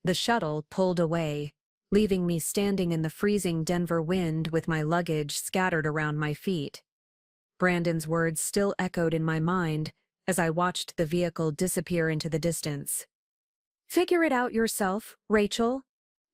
The shuttle pulled away, leaving me standing in the freezing Denver wind with my luggage scattered around my feet. Brandon's words still echoed in my mind as I watched the vehicle disappear into the distance. "Figure it out yourself, Rachel.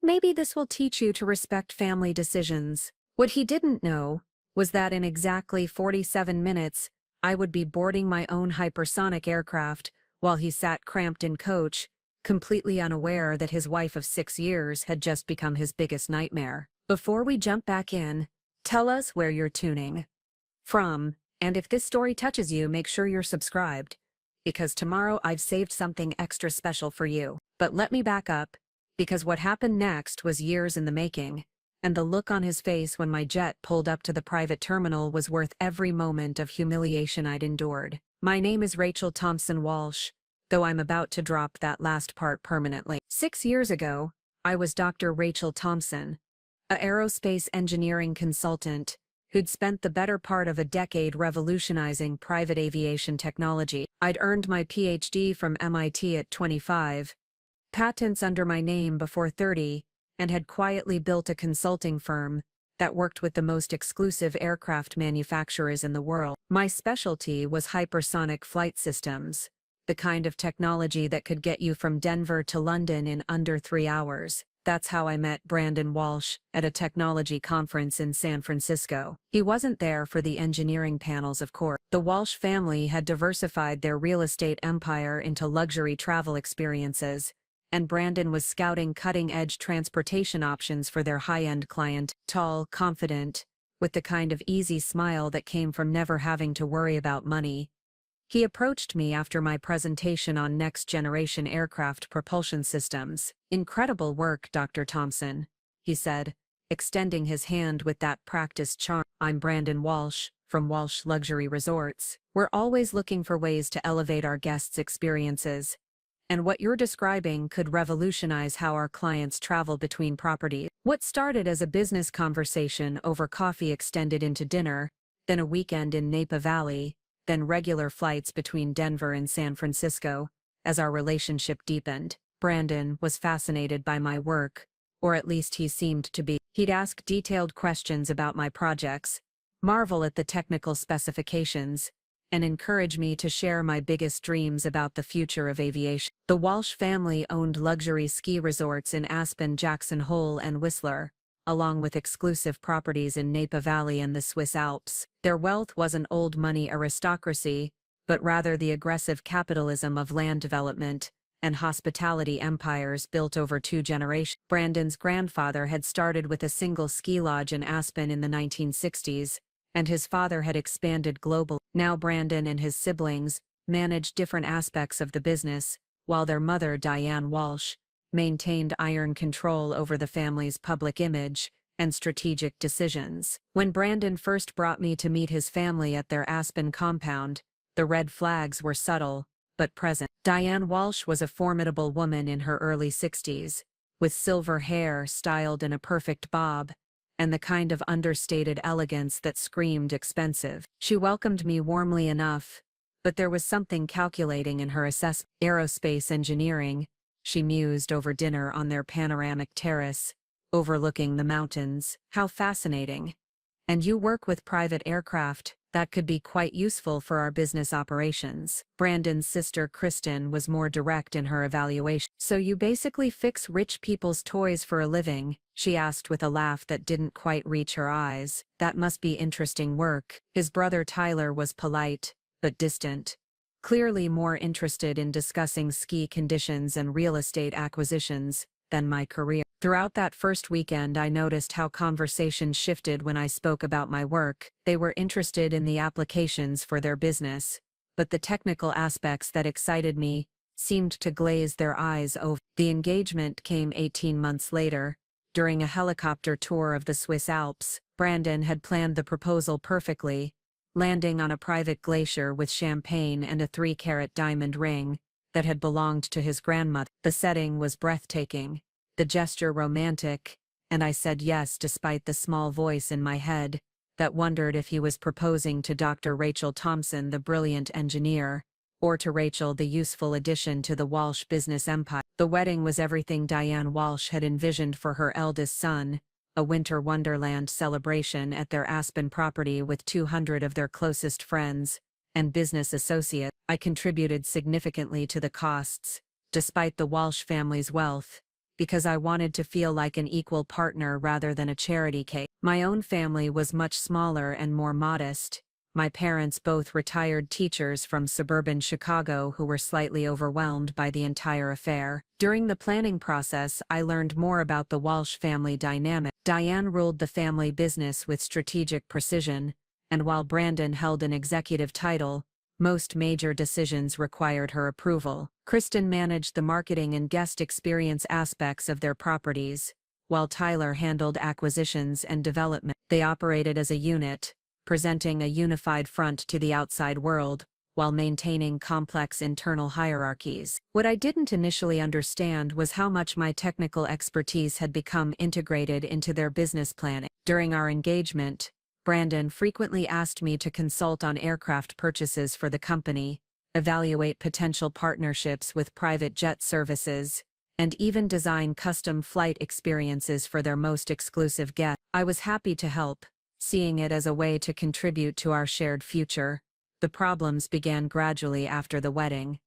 Maybe this will teach you to respect family decisions." What he didn't know was that in exactly 47 minutes, I would be boarding my own hypersonic aircraft while he sat cramped in coach, completely unaware that his wife of 6 years had just become his biggest nightmare. Before we jump back in, tell us where you're tuning from, and if this story touches you, make sure you're subscribed, because tomorrow I've saved something extra special for you. But let me back up, because what happened next was years in the making, and the look on his face when my jet pulled up to the private terminal was worth every moment of humiliation I'd endured. My name is Rachel Thompson Walsh, though I'm about to drop that last part permanently. 6 years ago, I was Dr. Rachel Thompson, a aerospace engineering consultant who'd spent the better part of a decade revolutionizing private aviation technology. I'd earned my PhD from MIT at 25, patents under my name before 30, and had quietly built a consulting firm that worked with the most exclusive aircraft manufacturers in the world. My specialty was hypersonic flight systems, the kind of technology that could get you from Denver to London in under 3 hours. That's how I met Brandon Walsh at a technology conference in San Francisco. He wasn't there for the engineering panels, of course. The Walsh family had diversified their real estate empire into luxury travel experiences, and Brandon was scouting cutting-edge transportation options for their high-end client, tall, confident, with the kind of easy smile that came from never having to worry about money. He approached me after my presentation on next-generation aircraft propulsion systems. "Incredible work, Dr. Thompson," he said, extending his hand with that practiced charm. "I'm Brandon Walsh, from Walsh Luxury Resorts. We're always looking for ways to elevate our guests' experiences, and what you're describing could revolutionize how our clients travel between properties." What started as a business conversation over coffee extended into dinner, then a weekend in Napa Valley, then regular flights between Denver and San Francisco. As our relationship deepened, Brandon was fascinated by my work, or at least he seemed to be. He'd ask detailed questions about my projects, marvel at the technical specifications, and encourage me to share my biggest dreams about the future of aviation. The Walsh family owned luxury ski resorts in Aspen, Jackson Hole, and Whistler, along with exclusive properties in Napa Valley and the Swiss Alps. Their wealth wasn't old money aristocracy, but rather the aggressive capitalism of land development and hospitality empires built over 2 generations. Brandon's grandfather had started with a single ski lodge in Aspen in the 1960s, and his father had expanded globally. Now Brandon and his siblings managed different aspects of the business, while their mother, Diane Walsh, maintained iron control over the family's public image and strategic decisions. When Brandon first brought me to meet his family at their Aspen compound, the red flags were subtle, but present. Diane Walsh was a formidable woman in her early 60s, with silver hair styled in a perfect bob, and the kind of understated elegance that screamed expensive. She welcomed me warmly enough, but there was something calculating in her assessment. "Aerospace engineering," she mused over dinner on their panoramic terrace, overlooking the mountains. "How fascinating. And you work with private aircraft. That could be quite useful for our business operations." Brandon's sister Kristen was more direct in her evaluation. "So you basically fix rich people's toys for a living?" she asked with a laugh that didn't quite reach her eyes. "That must be interesting work." His brother Tyler was polite, but distant, clearly more interested in discussing ski conditions and real estate acquisitions than my career. Throughout that first weekend, I noticed how conversation shifted when I spoke about my work. They were interested in the applications for their business, but the technical aspects that excited me seemed to glaze their eyes over. The engagement came 18 months later, during a helicopter tour of the Swiss Alps. Brandon had planned the proposal perfectly, landing on a private glacier with champagne and a 3-carat diamond ring that had belonged to his grandmother. The setting was breathtaking, the gesture romantic, and I said yes despite the small voice in my head that wondered if he was proposing to Dr. Rachel Thompson, the brilliant engineer, or to Rachel the useful addition to the Walsh business empire. The wedding was everything Diane Walsh had envisioned for her eldest son, a winter wonderland celebration at their Aspen property with 200 of their closest friends and business associates. I contributed significantly to the costs, despite the Walsh family's wealth, because I wanted to feel like an equal partner rather than a charity case. My own family was much smaller and more modest. My parents both retired teachers from suburban Chicago who were slightly overwhelmed by the entire affair. During the planning process, I learned more about the Walsh family dynamic. Diane ruled the family business with strategic precision, and while Brandon held an executive title, most major decisions required her approval. Kristen managed the marketing and guest experience aspects of their properties, while Tyler handled acquisitions and development. They operated as a unit, presenting a unified front to the outside world, while maintaining complex internal hierarchies. What I didn't initially understand was how much my technical expertise had become integrated into their business planning. During our engagement, Brandon frequently asked me to consult on aircraft purchases for the company, evaluate potential partnerships with private jet services, and even design custom flight experiences for their most exclusive guests. I was happy to help, seeing it as a way to contribute to our shared future. The problems began gradually after the wedding.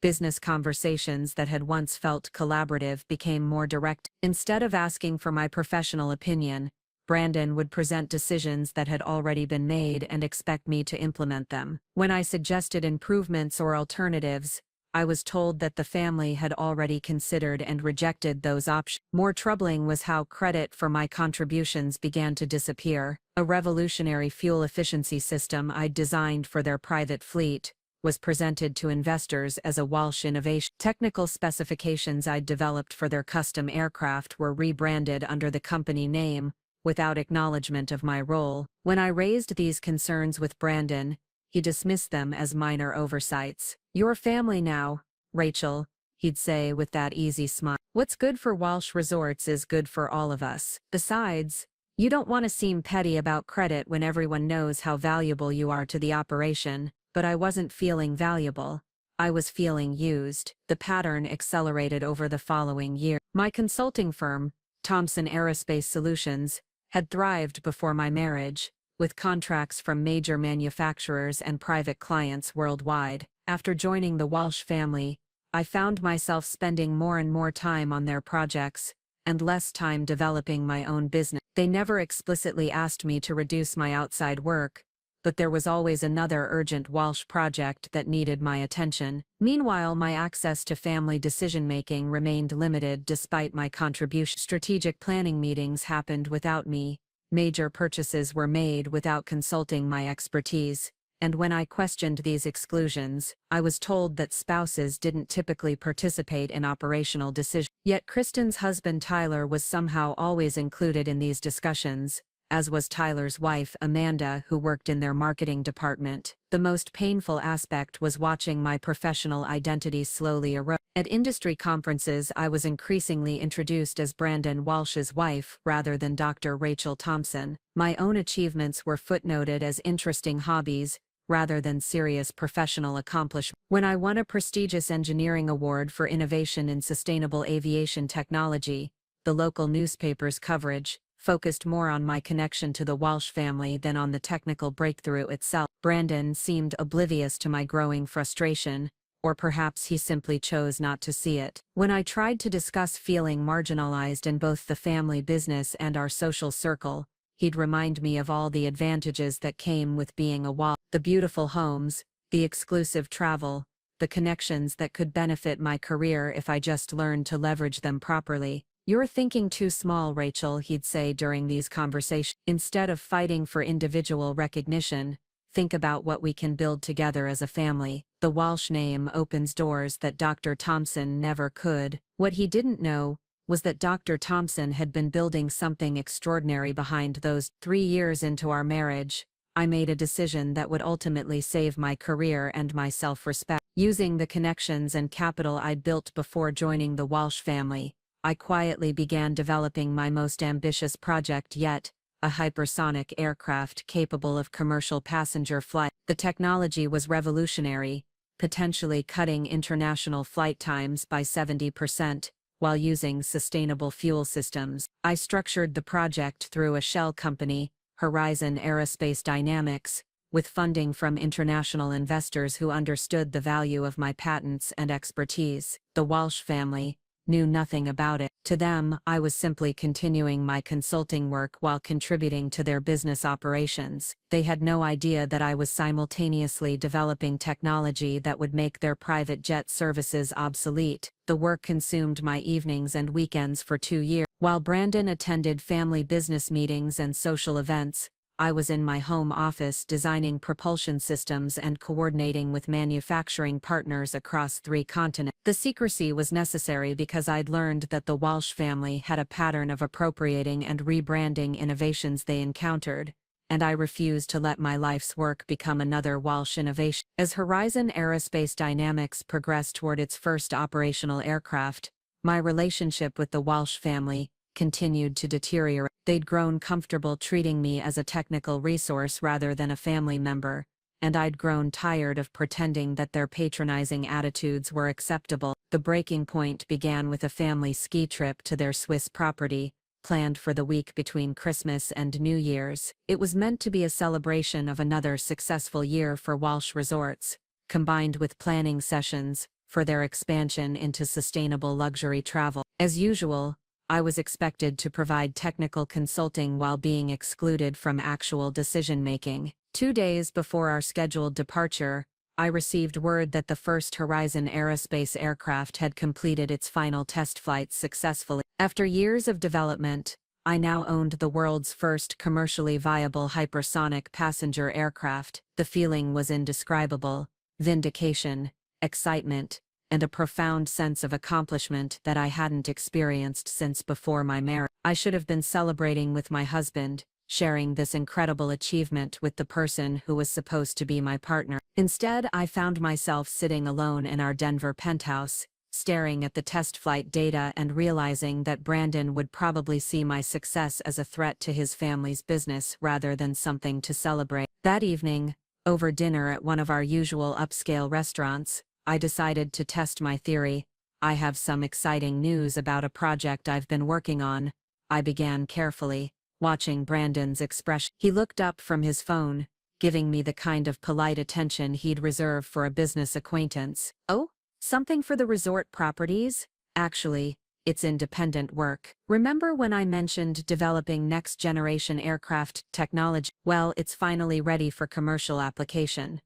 Business conversations that had once felt collaborative became more direct. Instead of asking for my professional opinion, Brandon would present decisions that had already been made and expect me to implement them. When I suggested improvements or alternatives, I was told that the family had already considered and rejected those options. More troubling was how credit for my contributions began to disappear. A revolutionary fuel efficiency system I'd designed for their private fleet was presented to investors as a Walsh innovation. Technical specifications I'd developed for their custom aircraft were rebranded under the company name, without acknowledgement of my role. When I raised these concerns with Brandon, he dismissed them as minor oversights. "Your family now, Rachel," he'd say with that easy smile. "What's good for Walsh Resorts is good for all of us. Besides, you don't want to seem petty about credit when everyone knows how valuable you are to the operation." But I wasn't feeling valuable. I was feeling used. The pattern accelerated over the following year. My consulting firm, Thompson Aerospace Solutions, had thrived before my marriage, with contracts from major manufacturers and private clients worldwide. After joining the Walsh family, I found myself spending more and more time on their projects, and less time developing my own business. They never explicitly asked me to reduce my outside work, but there was always another urgent Walsh project that needed my attention. Meanwhile, my access to family decision-making remained limited despite my contribution. Strategic planning meetings happened without me, major purchases were made without consulting my expertise, and when I questioned these exclusions, I was told that spouses didn't typically participate in operational decisions. Yet Kristen's husband Tyler was somehow always included in these discussions, as was Tyler's wife, Amanda, who worked in their marketing department. The most painful aspect was watching my professional identity slowly erode. At industry conferences, I was increasingly introduced as Brandon Walsh's wife rather than Dr. Rachel Thompson. My own achievements were footnoted as interesting hobbies rather than serious professional accomplishments. When I won a prestigious engineering award for innovation in sustainable aviation technology, the local newspaper's coverage focused more on my connection to the Walsh family than on the technical breakthrough itself. Brandon seemed oblivious to my growing frustration, or perhaps he simply chose not to see it. When I tried to discuss feeling marginalized in both the family business and our social circle, he'd remind me of all the advantages that came with being a Walsh. The beautiful homes, the exclusive travel, the connections that could benefit my career if I just learned to leverage them properly. "You're thinking too small, Rachel," he'd say during these conversations. "Instead of fighting for individual recognition, think about what we can build together as a family." The Walsh name opens doors that Dr. Thompson never could. What he didn't know was that Dr. Thompson had been building something extraordinary behind those. 3 years into our marriage, I made a decision that would ultimately save my career and my self-respect. Using the connections and capital I'd built before joining the Walsh family, I quietly began developing my most ambitious project yet, a hypersonic aircraft capable of commercial passenger flight. The technology was revolutionary, potentially cutting international flight times by 70%, while using sustainable fuel systems. I structured the project through a shell company, Horizon Aerospace Dynamics, with funding from international investors who understood the value of my patents and expertise. The Walsh family knew nothing about it. To them, I was simply continuing my consulting work while contributing to their business operations. They had no idea that I was simultaneously developing technology that would make their private jet services obsolete. The work consumed my evenings and weekends for 2 years. While Brandon attended family business meetings and social events, I was in my home office designing propulsion systems and coordinating with manufacturing partners across 3 continents. The secrecy was necessary because I'd learned that the Walsh family had a pattern of appropriating and rebranding innovations they encountered, and I refused to let my life's work become another Walsh innovation. As Horizon Aerospace Dynamics progressed toward its first operational aircraft, my relationship with the Walsh family continued to deteriorate. They'd grown comfortable treating me as a technical resource rather than a family member, and I'd grown tired of pretending that their patronizing attitudes were acceptable. The breaking point began with a family ski trip to their Swiss property, planned for the week between Christmas and New Year's. It was meant to be a celebration of another successful year for Walsh Resorts, combined with planning sessions for their expansion into sustainable luxury travel. As usual, I was expected to provide technical consulting while being excluded from actual decision-making. 2 days before our scheduled departure, I received word that the first Horizon Aerospace aircraft had completed its final test flights successfully. After years of development, I now owned the world's first commercially viable hypersonic passenger aircraft. The feeling was indescribable: vindication, excitement, and a profound sense of accomplishment that I hadn't experienced since before my marriage. I should have been celebrating with my husband, sharing this incredible achievement with the person who was supposed to be my partner. Instead, I found myself sitting alone in our Denver penthouse, staring at the test flight data and realizing that Brandon would probably see my success as a threat to his family's business rather than something to celebrate. That evening, over dinner at one of our usual upscale restaurants, I decided to test my theory. I have some exciting news about a project I've been working on, I began carefully, watching Brandon's expression. He looked up from his phone, giving me the kind of polite attention he'd reserve for a business acquaintance. Oh, something for the resort properties? Actually, it's independent work. Remember when I mentioned developing next-generation aircraft technology? Well, it's finally ready for commercial application.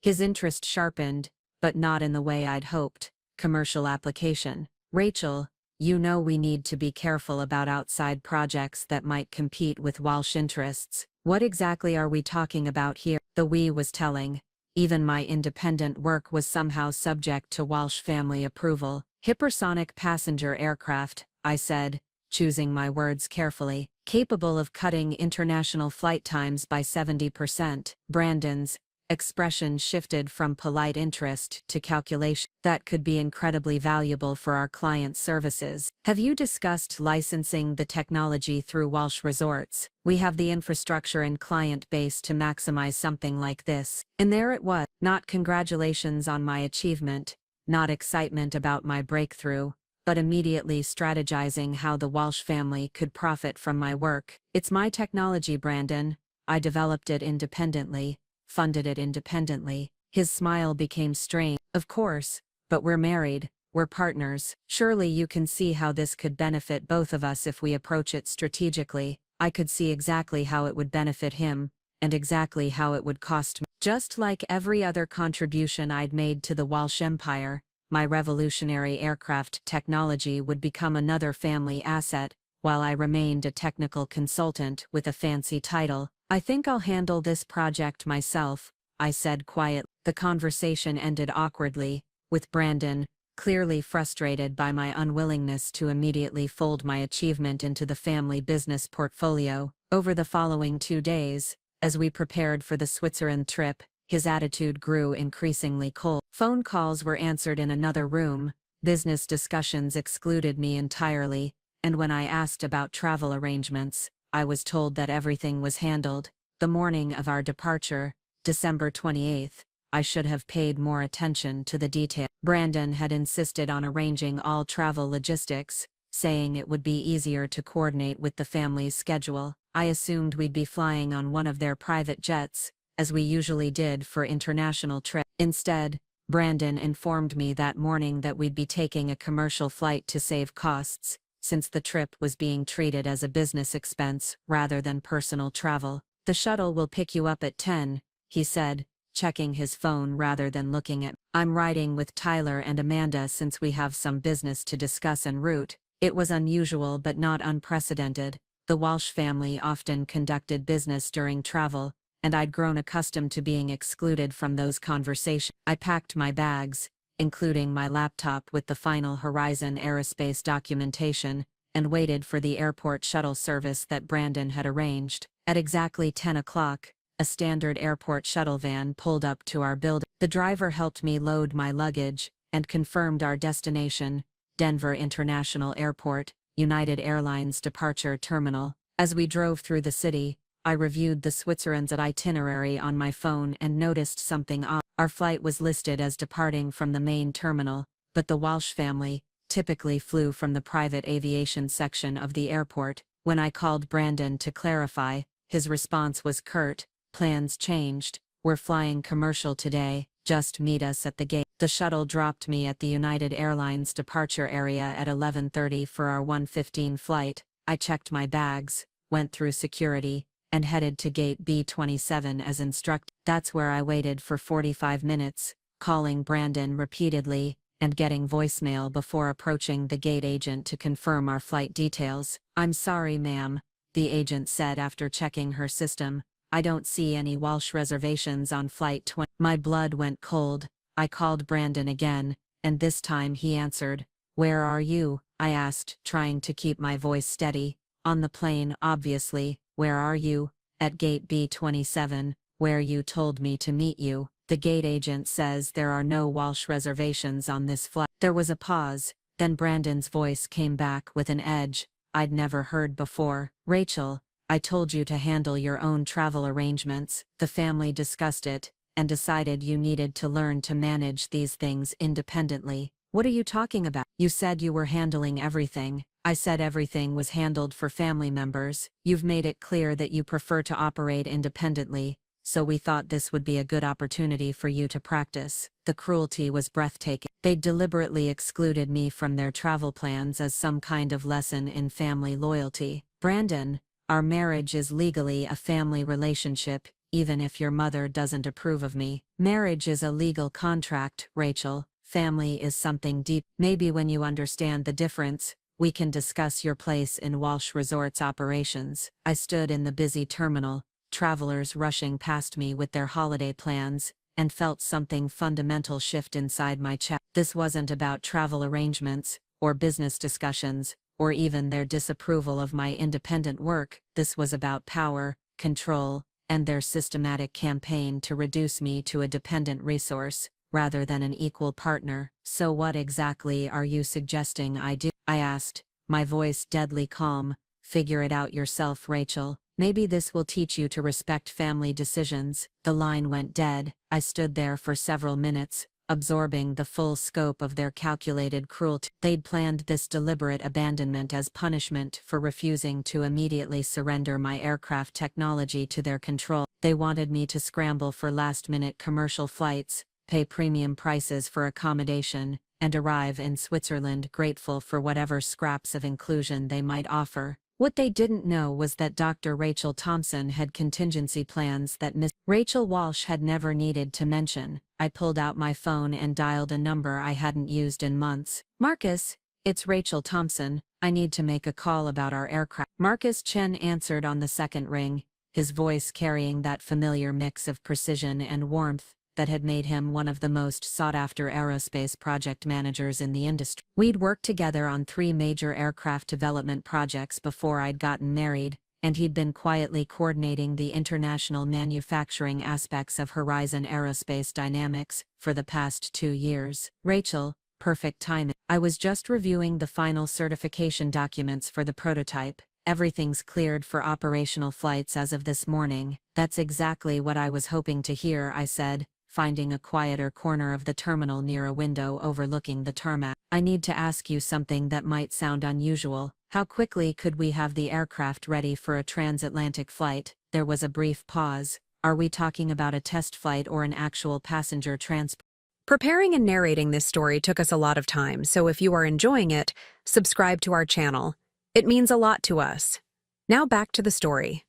His interest sharpened, but not in the way I'd hoped. Commercial application. Rachel, you know we need to be careful about outside projects that might compete with Walsh interests. What exactly are we talking about here? The we was telling. Even my independent work was somehow subject to Walsh family approval. Hypersonic passenger aircraft, I said, choosing my words carefully, capable of cutting international flight times by 70%. Brandon's expression shifted from polite interest to calculation. That could be incredibly valuable for our client services. Have you discussed licensing the technology through Walsh Resorts? We have the infrastructure and client base to maximize something like this. And there it was. Not congratulations on my achievement, not excitement about my breakthrough, but immediately strategizing how the Walsh family could profit from my work. It's my technology, Brandon. I developed it independently, funded it independently. His smile became strained. Of course, but we're married, we're partners. Surely you can see how this could benefit both of us if we approach it strategically. I could see exactly how it would benefit him, and exactly how it would cost me. Just like every other contribution I'd made to the Walsh Empire, my revolutionary aircraft technology would become another family asset, while I remained a technical consultant with a fancy title. I think I'll handle this project myself, I said quietly. The conversation ended awkwardly, with Brandon, clearly frustrated by my unwillingness to immediately fold my achievement into the family business portfolio. Over the following 2 days, as we prepared for the Switzerland trip, his attitude grew increasingly cold. Phone calls were answered in another room, business discussions excluded me entirely, and when I asked about travel arrangements, I was told that everything was handled. The morning of our departure, December 28th, I should have paid more attention to the detail. Brandon had insisted on arranging all travel logistics, saying it would be easier to coordinate with the family's schedule. I assumed we'd be flying on one of their private jets, as we usually did for international trips. Instead, Brandon informed me that morning that we'd be taking a commercial flight to save costs, since the trip was being treated as a business expense rather than personal travel. "The shuttle will pick you up at 10, he said, checking his phone rather than looking at. "I'm riding with Tyler and Amanda since we have some business to discuss en route." It was unusual but not unprecedented. The Walsh family often conducted business during travel, and I'd grown accustomed to being excluded from those conversations. I packed my bags, including my laptop with the final Horizon Aerospace documentation, and waited for the airport shuttle service that Brandon had arranged. At exactly 10 o'clock, a standard airport shuttle van pulled up to our building. The driver helped me load my luggage and confirmed our destination, Denver International Airport, United Airlines departure terminal. As we drove through the city, I reviewed the Switzerland's itinerary on my phone and noticed something odd. Our flight was listed as departing from the main terminal, but the Walsh family typically flew from the private aviation section of the airport. When I called Brandon to clarify, his response was curt: "Plans changed. We're flying commercial today. Just meet us at the gate." The shuttle dropped me at the United Airlines departure area at 11:30 for our 1:15 flight. I checked my bags, went through security, and headed to gate B27 as instructed. That's where I waited for 45 minutes, calling Brandon repeatedly and getting voicemail before approaching the gate agent to confirm our flight details. "I'm sorry, ma'am," the agent said after checking her system. "I don't see any Walsh reservations on flight 20. My blood went cold. I called Brandon again, and this time he answered. "Where are you?" I asked, trying to keep my voice steady. "On the plane, obviously. Where are you?" "At gate B27, where you told me to meet you. The gate agent says there are no Walsh reservations on this flight." There was a pause, then Brandon's voice came back with an edge I'd never heard before. "Rachel, I told you to handle your own travel arrangements. The family discussed it and decided you needed to learn to manage these things independently." "What are you talking about? You said you were handling everything." "I said everything was handled for family members. You've made it clear that you prefer to operate independently, so we thought this would be a good opportunity for you to practice." The cruelty was breathtaking. They deliberately excluded me from their travel plans as some kind of lesson in family loyalty. "Brandon, our marriage is legally a family relationship, even if your mother doesn't approve of me." "Marriage is a legal contract, Rachel. Family is something deep. Maybe when you understand the difference, we can discuss your place in Walsh Resort's operations." I stood in the busy terminal, travelers rushing past me with their holiday plans, and felt something fundamental shift inside my chest. This wasn't about travel arrangements, or business discussions, or even their disapproval of my independent work. This was about power, control, and their systematic campaign to reduce me to a dependent resource, rather than an equal partner. "So what exactly are you suggesting I do?" I asked, my voice deadly calm. "Figure it out yourself, Rachel. Maybe this will teach you to respect family decisions." The line went dead. I stood there for several minutes, absorbing the full scope of their calculated cruelty. They'd planned this deliberate abandonment as punishment for refusing to immediately surrender my aircraft technology to their control. They wanted me to scramble for last-minute commercial flights, pay premium prices for accommodation, and arrive in Switzerland grateful for whatever scraps of inclusion they might offer. What they didn't know was that Dr. Rachel Thompson had contingency plans that Miss Rachel Walsh had never needed to mention. I pulled out my phone and dialed a number I hadn't used in months. "Marcus, it's Rachel Thompson. I need to make a call about our aircraft." Marcus Chen answered on the second ring, his voice carrying that familiar mix of precision and warmth that had made him one of the most sought-after aerospace project managers in the industry. We'd worked together on 3 major aircraft development projects before I'd gotten married, and he'd been quietly coordinating the international manufacturing aspects of Horizon Aerospace Dynamics for the past 2 years. "Rachel, perfect timing. I was just reviewing the final certification documents for the prototype. Everything's cleared for operational flights as of this morning." "That's exactly what I was hoping to hear," I said, finding a quieter corner of the terminal near a window overlooking the tarmac. I need to ask you something that might sound unusual. How quickly could we have the aircraft ready for a transatlantic flight? There was a brief pause. Are we talking about a test flight or an actual passenger transport? Preparing and narrating this story took us a lot of time, so if you are enjoying it, subscribe to our channel. It means a lot to us. Now back to the story.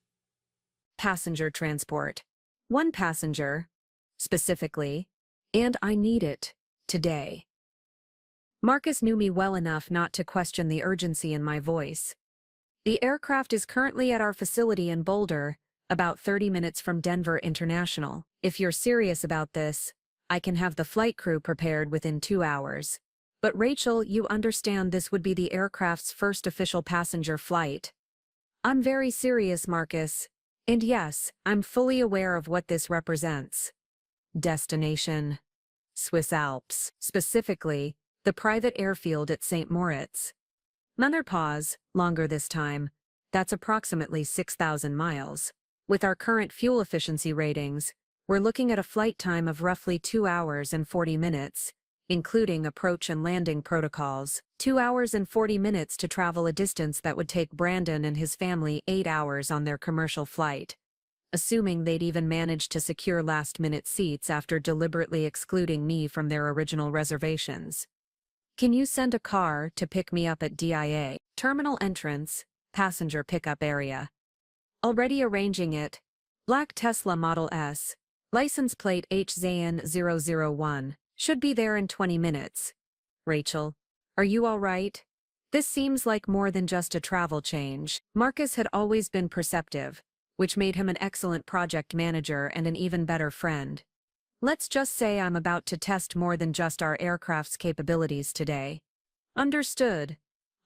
Passenger transport. One passenger, specifically, and I need it today. Marcus knew me well enough not to question the urgency in my voice. The aircraft is currently at our facility in Boulder, about 30 minutes from Denver International. If you're serious about this, I can have the flight crew prepared within 2 hours. But Rachel, you understand this would be the aircraft's first official passenger flight. I'm very serious, Marcus. And yes, I'm fully aware of what this represents. Destination: Swiss Alps, specifically, the private airfield at St. Moritz. Another pause, longer this time. That's approximately 6,000 miles. With our current fuel efficiency ratings, we're looking at a flight time of roughly 2 hours and 40 minutes, including approach and landing protocols. 2 hours and 40 minutes to travel a distance that would take Brandon and his family 8 hours on their commercial flight, assuming they'd even managed to secure last-minute seats after deliberately excluding me from their original reservations. Can you send a car to pick me up at DIA? Terminal entrance, passenger pickup area. Already arranging it. Black Tesla Model S. License plate HZN001. Should be there in 20 minutes. Rachel, are you all right? This seems like more than just a travel change. Marcus had always been perceptive, which made him an excellent project manager and an even better friend. Let's just say I'm about to test more than just our aircraft's capabilities today. Understood.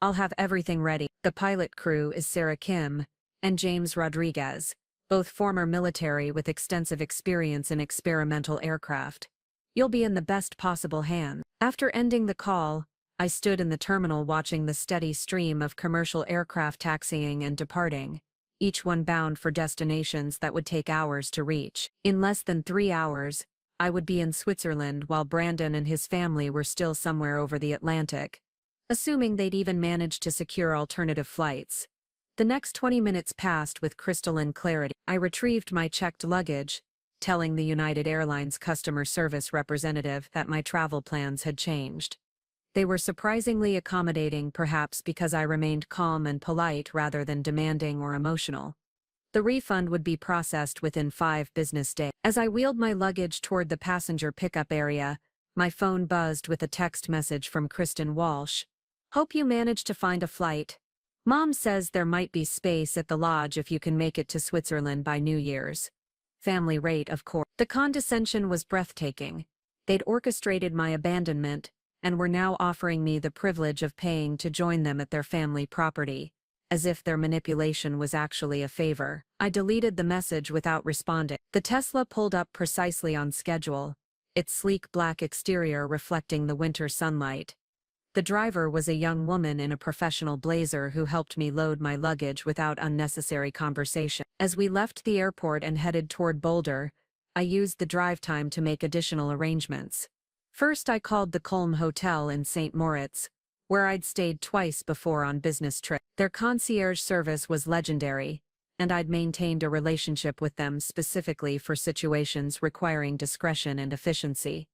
I'll have everything ready. The pilot crew is Sarah Kim and James Rodriguez, both former military with extensive experience in experimental aircraft. You'll be in the best possible hands. After ending the call, I stood in the terminal watching the steady stream of commercial aircraft taxiing and departing, each one bound for destinations that would take hours to reach. In less than 3 hours, I would be in Switzerland while Brandon and his family were still somewhere over the Atlantic, assuming they'd even managed to secure alternative flights. The next 20 minutes passed with crystalline clarity. I retrieved my checked luggage, telling the United Airlines customer service representative that my travel plans had changed. They were surprisingly accommodating, perhaps because I remained calm and polite rather than demanding or emotional. The refund would be processed within 5 business days. As I wheeled my luggage toward the passenger pickup area, my phone buzzed with a text message from Kristen Walsh. Hope you managed to find a flight. Mom says there might be space at the lodge if you can make it to Switzerland by New Year's. Family rate, of course. The condescension was breathtaking. They'd orchestrated my abandonment, and were now offering me the privilege of paying to join them at their family property, as if their manipulation was actually a favor. I deleted the message without responding. The Tesla pulled up precisely on schedule, its sleek black exterior reflecting the winter sunlight. The driver was a young woman in a professional blazer who helped me load my luggage without unnecessary conversation. As we left the airport and headed toward Boulder, I used the drive time to make additional arrangements. First, I called the Colm Hotel in St. Moritz, where I'd stayed twice before on business trips. Their concierge service was legendary, and I'd maintained a relationship with them specifically for situations requiring discretion and efficiency.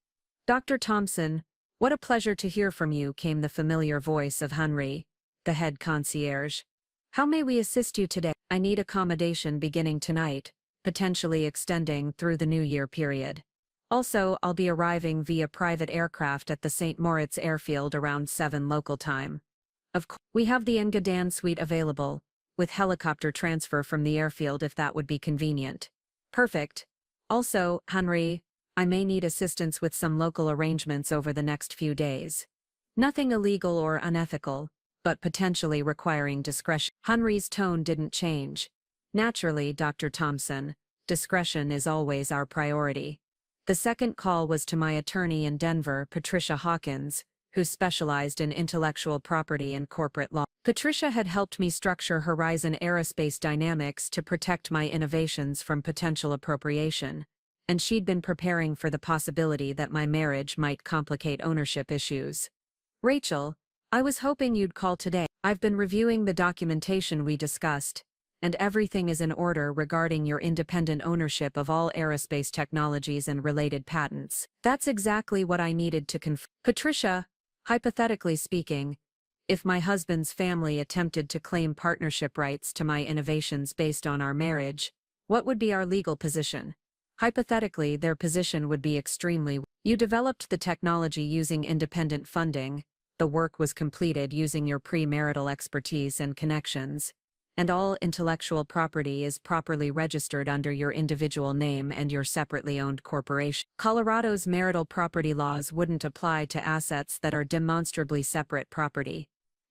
Dr. Thompson, what a pleasure to hear from you, came the familiar voice of Henry, the head concierge. How may we assist you today? I need accommodation beginning tonight, potentially extending through the New Year period. Also, I'll be arriving via private aircraft at the St. Moritz airfield around 7 local time. Of course, we have the Engadin suite available, with helicopter transfer from the airfield if that would be convenient. Perfect. Also, Henry, I may need assistance with some local arrangements over the next few days. Nothing illegal or unethical, but potentially requiring discretion. Henry's tone didn't change. Naturally, Dr. Thompson, discretion is always our priority. The second call was to my attorney in Denver, Patricia Hawkins, who specialized in intellectual property and corporate law. Patricia had helped me structure Horizon Aerospace Dynamics to protect my innovations from potential appropriation, and she'd been preparing for the possibility that my marriage might complicate ownership issues. "Rachel, I was hoping you'd call today. I've been reviewing the documentation we discussed, and everything is in order regarding your independent ownership of all aerospace technologies and related patents." That's exactly what I needed to confirm. "Patricia, hypothetically speaking, if my husband's family attempted to claim partnership rights to my innovations based on our marriage, what would be our legal position?" "Hypothetically, their position would be extremely. You developed the technology using independent funding, the work was completed using your premarital expertise and connections, and all intellectual property is properly registered under your individual name and your separately owned corporation. Colorado's marital property laws wouldn't apply to assets that are demonstrably separate property.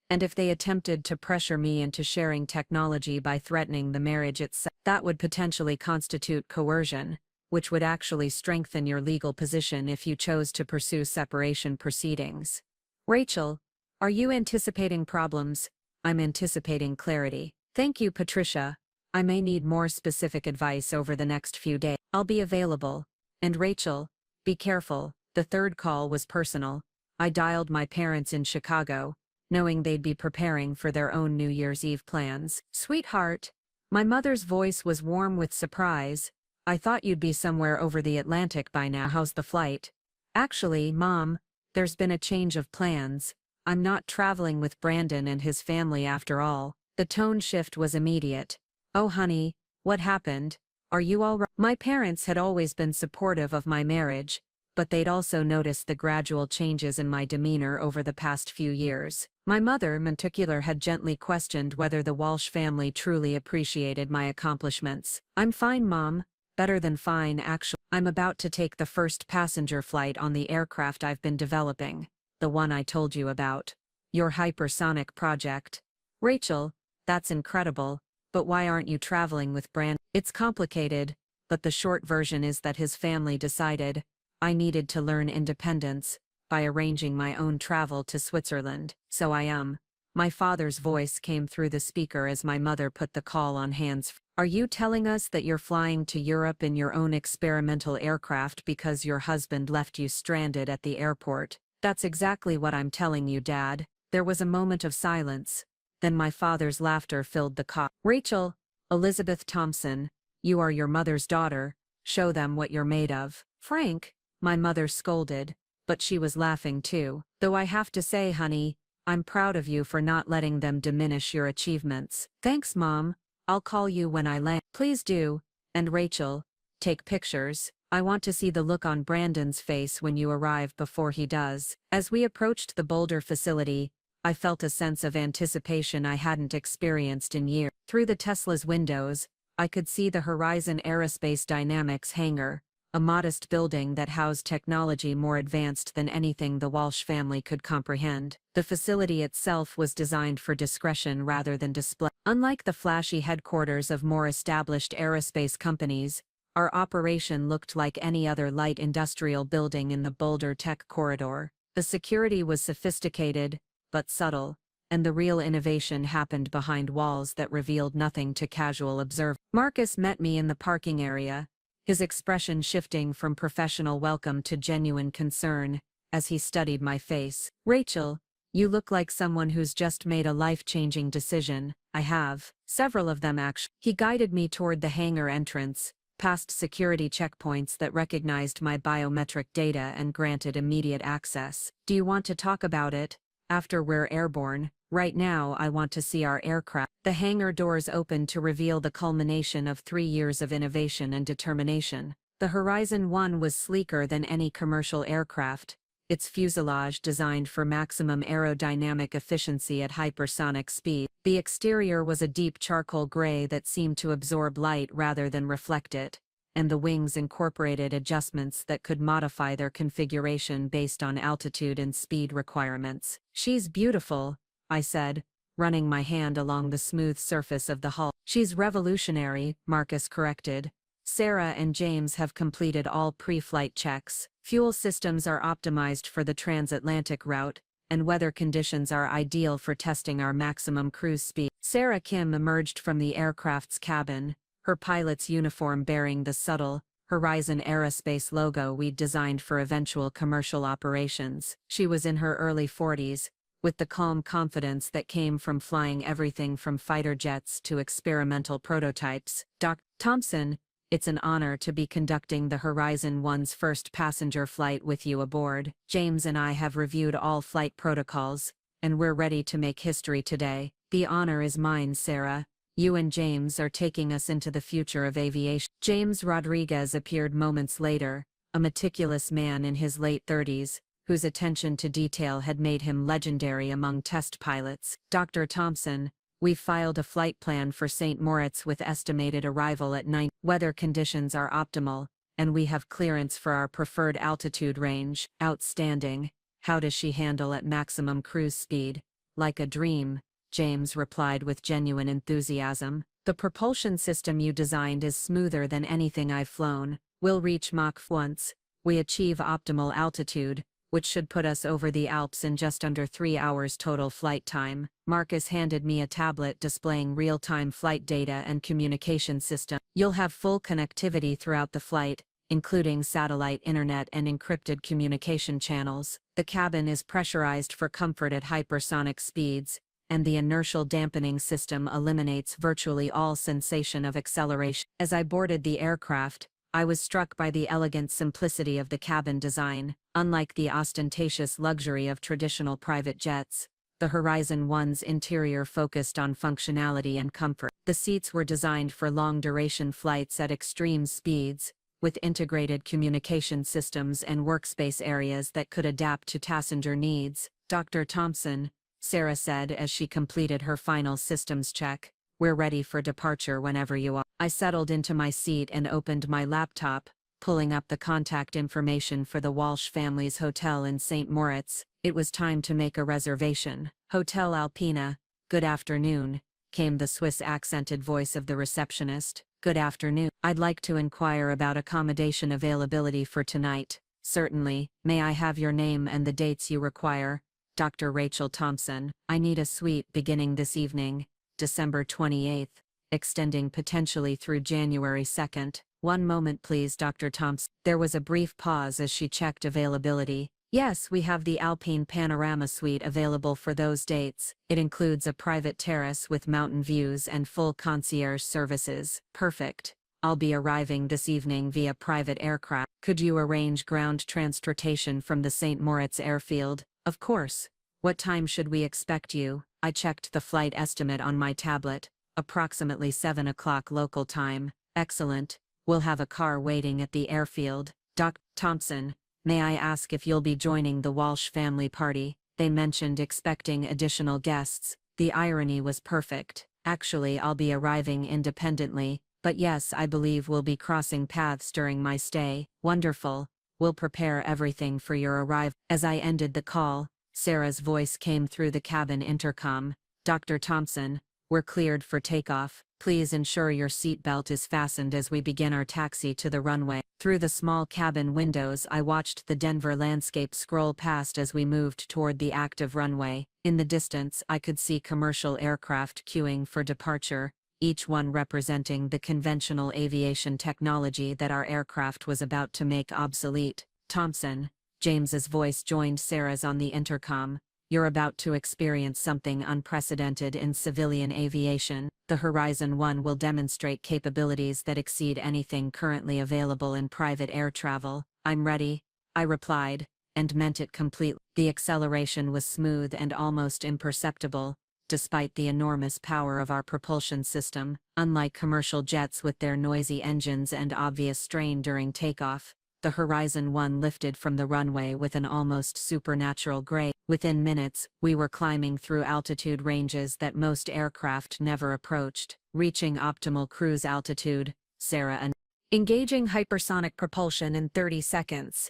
And if they attempted to pressure me into sharing technology by threatening the marriage itself, that would potentially constitute coercion, which would actually strengthen your legal position if you chose to pursue separation proceedings." "Rachel, are you anticipating problems?" "I'm anticipating clarity." "Thank you, Patricia. I may need more specific advice over the next few days. I'll be available. And Rachel, be careful." The third call was personal. I dialed my parents in Chicago, knowing they'd be preparing for their own New Year's Eve plans. "Sweetheart." My mother's voice was warm with surprise. "I thought you'd be somewhere over the Atlantic by now. How's the flight?" "Actually, Mom, there's been a change of plans. I'm not traveling with Brandon and his family after all." The tone shift was immediate. "Oh honey, what happened? Are you all right?" My parents had always been supportive of my marriage, but they'd also noticed the gradual changes in my demeanor over the past few years. My mother, in particular, had gently questioned whether the Walsh family truly appreciated my accomplishments. "I'm fine, Mom. Better than fine, actually. I'm about to take the first passenger flight on the aircraft I've been developing, the one I told you about. Your hypersonic project." "Rachel, that's incredible, but why aren't you traveling with Brand?" "It's complicated, but the short version is that his family decided I needed to learn independence by arranging my own travel to Switzerland. So I am." My father's voice came through the speaker as my mother put the call on hands. "Are you telling us that you're flying to Europe in your own experimental aircraft because your husband left you stranded at the airport?" "That's exactly what I'm telling you, Dad." There was a moment of silence. Then my father's laughter filled the car. "Rachel, Elizabeth Thompson, you are your mother's daughter. Show them what you're made of." "Frank," my mother scolded, but she was laughing too. "Though I have to say, honey, I'm proud of you for not letting them diminish your achievements." "Thanks, Mom. I'll call you when I land." "Please do. And Rachel, take pictures. I want to see the look on Brandon's face when you arrive before he does." As we approached the Boulder facility, I felt a sense of anticipation I hadn't experienced in years. Through the Tesla's windows, I could see the Horizon Aerospace Dynamics hangar, a modest building that housed technology more advanced than anything the Walsh family could comprehend. The facility itself was designed for discretion rather than display. Unlike the flashy headquarters of more established aerospace companies, our operation looked like any other light industrial building in the Boulder Tech Corridor. The security was sophisticated, but subtle, and the real innovation happened behind walls that revealed nothing to casual observers. Marcus met me in the parking area, his expression shifting from professional welcome to genuine concern as he studied my face. "Rachel, you look like someone who's just made a life-changing decision." "I have. Several of them actually." He guided me toward the hangar entrance, past security checkpoints that recognized my biometric data and granted immediate access. "Do you want to talk about it after we're airborne? Right now I want to see our aircraft." The hangar doors opened to reveal the culmination of 3 years of innovation and determination. The Horizon 1 was sleeker than any commercial aircraft, its fuselage designed for maximum aerodynamic efficiency at hypersonic speed. The exterior was a deep charcoal gray that seemed to absorb light rather than reflect it, and the wings incorporated adjustments that could modify their configuration based on altitude and speed requirements. "She's beautiful," I said, running my hand along the smooth surface of the hull. "She's revolutionary," Marcus corrected. "Sarah and James have completed all pre-flight checks. Fuel systems are optimized for the transatlantic route, and weather conditions are ideal for testing our maximum cruise speed." Sarah Kim emerged from the aircraft's cabin, her pilot's uniform bearing the subtle, Horizon Aerospace logo we'd designed for eventual commercial operations. She was in her early 40s, with the calm confidence that came from flying everything from fighter jets to experimental prototypes. Dr. Thompson, it's an honor to be conducting the Horizon One's first passenger flight with you aboard. James and I have reviewed all flight protocols, and we're ready to make history today. The honor is mine, Sarah. You and James are taking us into the future of aviation. James Rodriguez appeared moments later, a meticulous man in his late 30s, whose attention to detail had made him legendary among test pilots. Dr. Thompson, we've filed a flight plan for St. Moritz with estimated arrival at 9. Weather conditions are optimal, and we have clearance for our preferred altitude range. Outstanding. How does she handle at maximum cruise speed? Like a dream, James replied with genuine enthusiasm. The propulsion system you designed is smoother than anything I've flown. We'll reach Mach once we achieve optimal altitude, which should put us over the Alps in just under 3 hours total flight time. Marcus handed me a tablet displaying real-time flight data and communication system. You'll have full connectivity throughout the flight, including satellite internet and encrypted communication channels. The cabin is pressurized for comfort at hypersonic speeds, and the inertial dampening system eliminates virtually all sensation of acceleration. As I boarded the aircraft, I was struck by the elegant simplicity of the cabin design. Unlike the ostentatious luxury of traditional private jets, the Horizon One's interior focused on functionality and comfort. The seats were designed for long-duration flights at extreme speeds, with integrated communication systems and workspace areas that could adapt to passenger needs. Dr. Thompson, Sarah said as she completed her final systems check, we're ready for departure whenever you are. I settled into my seat and opened my laptop, pulling up the contact information for the Walsh family's hotel in St. Moritz. It was time to make a reservation. Hotel Alpina, good afternoon, came the Swiss-accented voice of the receptionist. Good afternoon. I'd like to inquire about accommodation availability for tonight. Certainly. May I have your name and the dates you require? Dr. Rachel Thompson. I need a suite beginning this evening, December 28th, extending potentially through January 2nd. One moment please, Dr. Thompson. There was a brief pause as she checked availability. Yes, we have the Alpine Panorama Suite available for those dates. It includes a private terrace with mountain views and full concierge services. Perfect. I'll be arriving this evening via private aircraft. Could you arrange ground transportation from the St. Moritz airfield? Of course. What time should we expect you? I checked the flight estimate on my tablet. Approximately 7 o'clock local time. Excellent. We'll have a car waiting at the airfield. Dr. Thompson, may I ask if you'll be joining the Walsh family party? They mentioned expecting additional guests. The irony was perfect. Actually, I'll be arriving independently, but yes, I believe we'll be crossing paths during my stay. Wonderful. We'll prepare everything for your arrival. As I ended the call, Sarah's voice came through the cabin intercom. Dr. Thompson, we're cleared for takeoff. Please ensure your seatbelt is fastened as we begin our taxi to the runway. Through the small cabin windows, I watched the Denver landscape scroll past as we moved toward the active runway. In the distance, I could see commercial aircraft queuing for departure, each one representing the conventional aviation technology that our aircraft was about to make obsolete. Thompson, James's voice joined Sarah's on the intercom. You're about to experience something unprecedented in civilian aviation. The Horizon One will demonstrate capabilities that exceed anything currently available in private air travel. I'm ready, I replied, and meant it completely. The acceleration was smooth and almost imperceptible, despite the enormous power of our propulsion system. Unlike commercial jets with their noisy engines and obvious strain during takeoff, the Horizon One lifted from the runway with an almost supernatural grace. Within minutes, we were climbing through altitude ranges that most aircraft never approached. Reaching optimal cruise altitude, Sarah and engaging hypersonic propulsion in 30 seconds.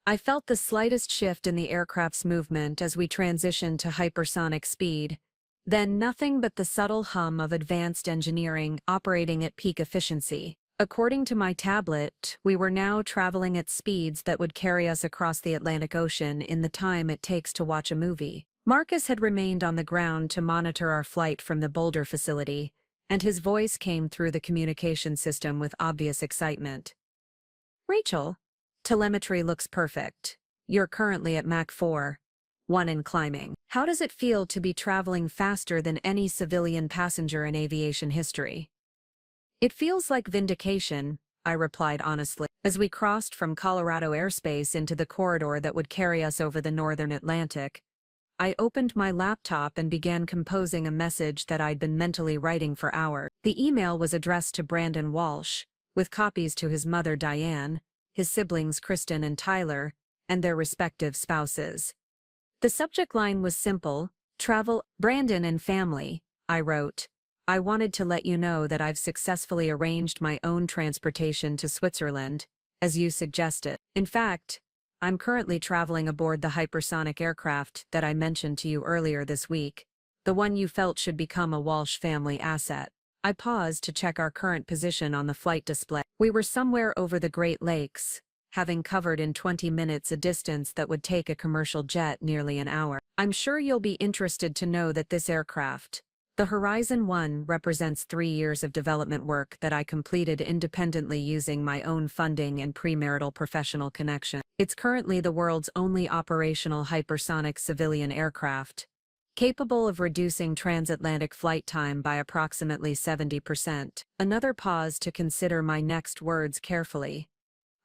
I felt the slightest shift in the aircraft's movement as we transitioned to hypersonic speed. Then nothing but the subtle hum of advanced engineering operating at peak efficiency. According to my tablet, we were now traveling at speeds that would carry us across the Atlantic Ocean in the time it takes to watch a movie. Marcus had remained on the ground to monitor our flight from the Boulder facility, and his voice came through the communication system with obvious excitement. Rachel, telemetry looks perfect. You're currently at Mach 4, 1 in climbing. How does it feel to be traveling faster than any civilian passenger in aviation history? It feels like vindication, I replied honestly. As we crossed from Colorado airspace into the corridor that would carry us over the northern Atlantic, I opened my laptop and began composing a message that I'd been mentally writing for hours. The email was addressed to Brandon Walsh, with copies to his mother Diane, his siblings Kristen and Tyler, and their respective spouses. The subject line was simple: travel, Brandon and family, I wrote. I wanted to let you know that I've successfully arranged my own transportation to Switzerland, as you suggested. In fact, I'm currently traveling aboard the hypersonic aircraft that I mentioned to you earlier this week, the one you felt should become a Walsh family asset. I paused to check our current position on the flight display. We were somewhere over the Great Lakes, having covered in 20 minutes a distance that would take a commercial jet nearly an hour. I'm sure you'll be interested to know that this aircraft, the Horizon 1, represents 3 years of development work that I completed independently using my own funding and premarital professional connection. It's currently the world's only operational hypersonic civilian aircraft, capable of reducing transatlantic flight time by approximately 70%. Another pause to consider my next words carefully.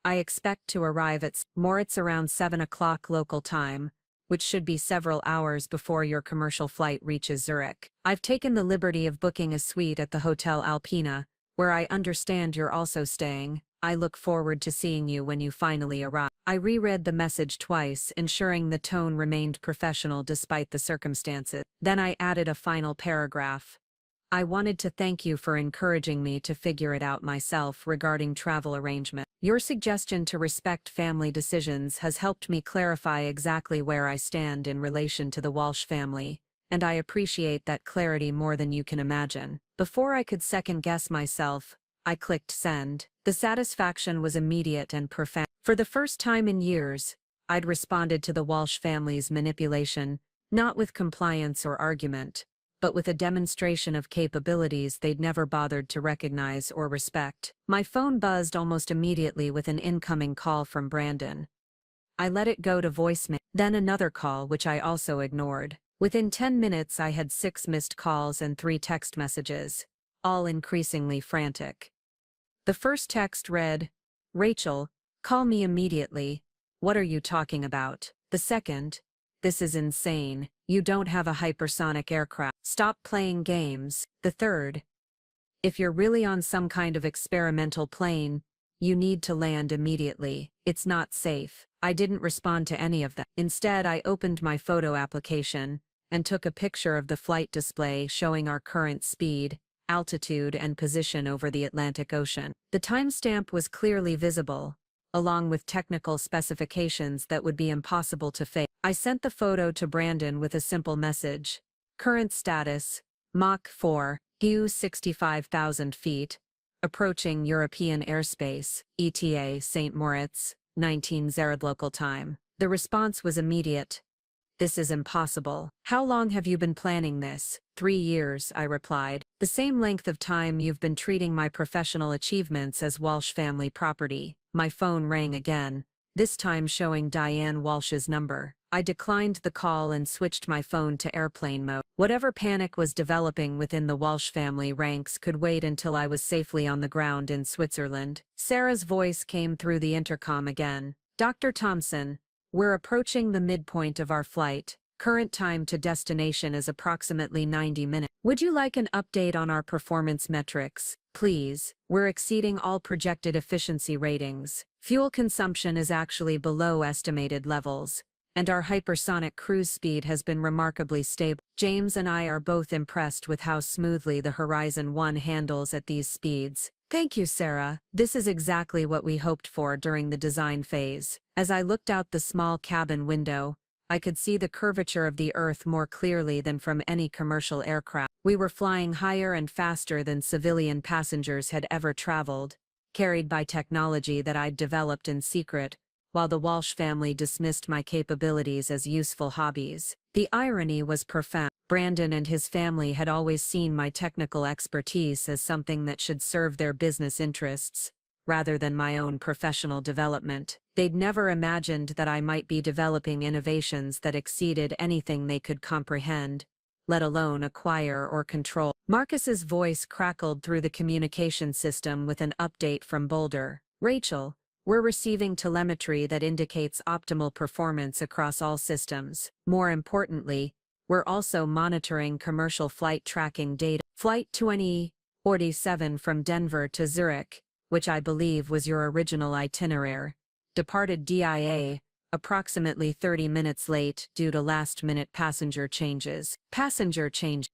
I expect to arrive at Moritz around 7 o'clock local time, which should be several hours before your commercial flight reaches Zurich. I've taken the liberty of booking a suite at the Hotel Alpina, where I understand you're also staying. I look forward to seeing you when you finally arrive. I reread the message twice, ensuring the tone remained professional despite the circumstances. Then I added a final paragraph. I wanted to thank you for encouraging me to figure it out myself regarding travel arrangement. Your suggestion to respect family decisions has helped me clarify exactly where I stand in relation to the Walsh family, and I appreciate that clarity more than you can imagine. Before I could second-guess myself, I clicked send. The satisfaction was immediate and profound. For the first time in years, I'd responded to the Walsh family's manipulation, not with compliance or argument, but with a demonstration of capabilities they'd never bothered to recognize or respect. My phone buzzed almost immediately with an incoming call from Brandon. I let it go to voicemail, then another call which I also ignored. Within 10 minutes I had 6 missed calls and 3 text messages, all increasingly frantic. The first text read, "Rachel, call me immediately. What are you talking about?" The second, "This is insane. You don't have a hypersonic aircraft. Stop playing games." The third, "If you're really on some kind of experimental plane, you need to land immediately. It's not safe." I didn't respond to any of them. Instead, I opened my photo application and took a picture of the flight display showing our current speed, altitude, and position over the Atlantic Ocean. The timestamp was clearly visible, along with technical specifications that would be impossible to fake. I sent the photo to Brandon with a simple message. Current status, Mach 4, Q 65,000 feet, approaching European airspace, ETA St. Moritz, 19:00 local time. The response was immediate. "This is impossible. How long have you been planning this?" 3 years, I replied. "The same length of time you've been treating my professional achievements as Walsh family property." My phone rang again, this time showing Diane Walsh's number. I declined the call and switched my phone to airplane mode. Whatever panic was developing within the Walsh family ranks could wait until I was safely on the ground in Switzerland. Sarah's voice came through the intercom again. "Dr. Thompson, we're approaching the midpoint of our flight. Current time to destination is approximately 90 minutes. Would you like an update on our performance metrics? Please, we're exceeding all projected efficiency ratings. Fuel consumption is actually below estimated levels, and our hypersonic cruise speed has been remarkably stable. James and I are both impressed with how smoothly the Horizon 1 handles at these speeds." "Thank you, Sarah. This is exactly what we hoped for during the design phase." As I looked out the small cabin window, I could see the curvature of the Earth more clearly than from any commercial aircraft. We were flying higher and faster than civilian passengers had ever traveled, carried by technology that I'd developed in secret, while the Walsh family dismissed my capabilities as useful hobbies. The irony was profound. Brandon and his family had always seen my technical expertise as something that should serve their business interests, rather than my own professional development. They'd never imagined that I might be developing innovations that exceeded anything they could comprehend, let alone acquire or control. Marcus's voice crackled through the communication system with an update from Boulder. Rachel, we're receiving telemetry that indicates optimal performance across all systems. More importantly, we're also monitoring commercial flight tracking data. Flight 2047 from Denver to Zurich, which I believe was your original itinerary, departed DIA, approximately 30 minutes late due to last-minute passenger changes.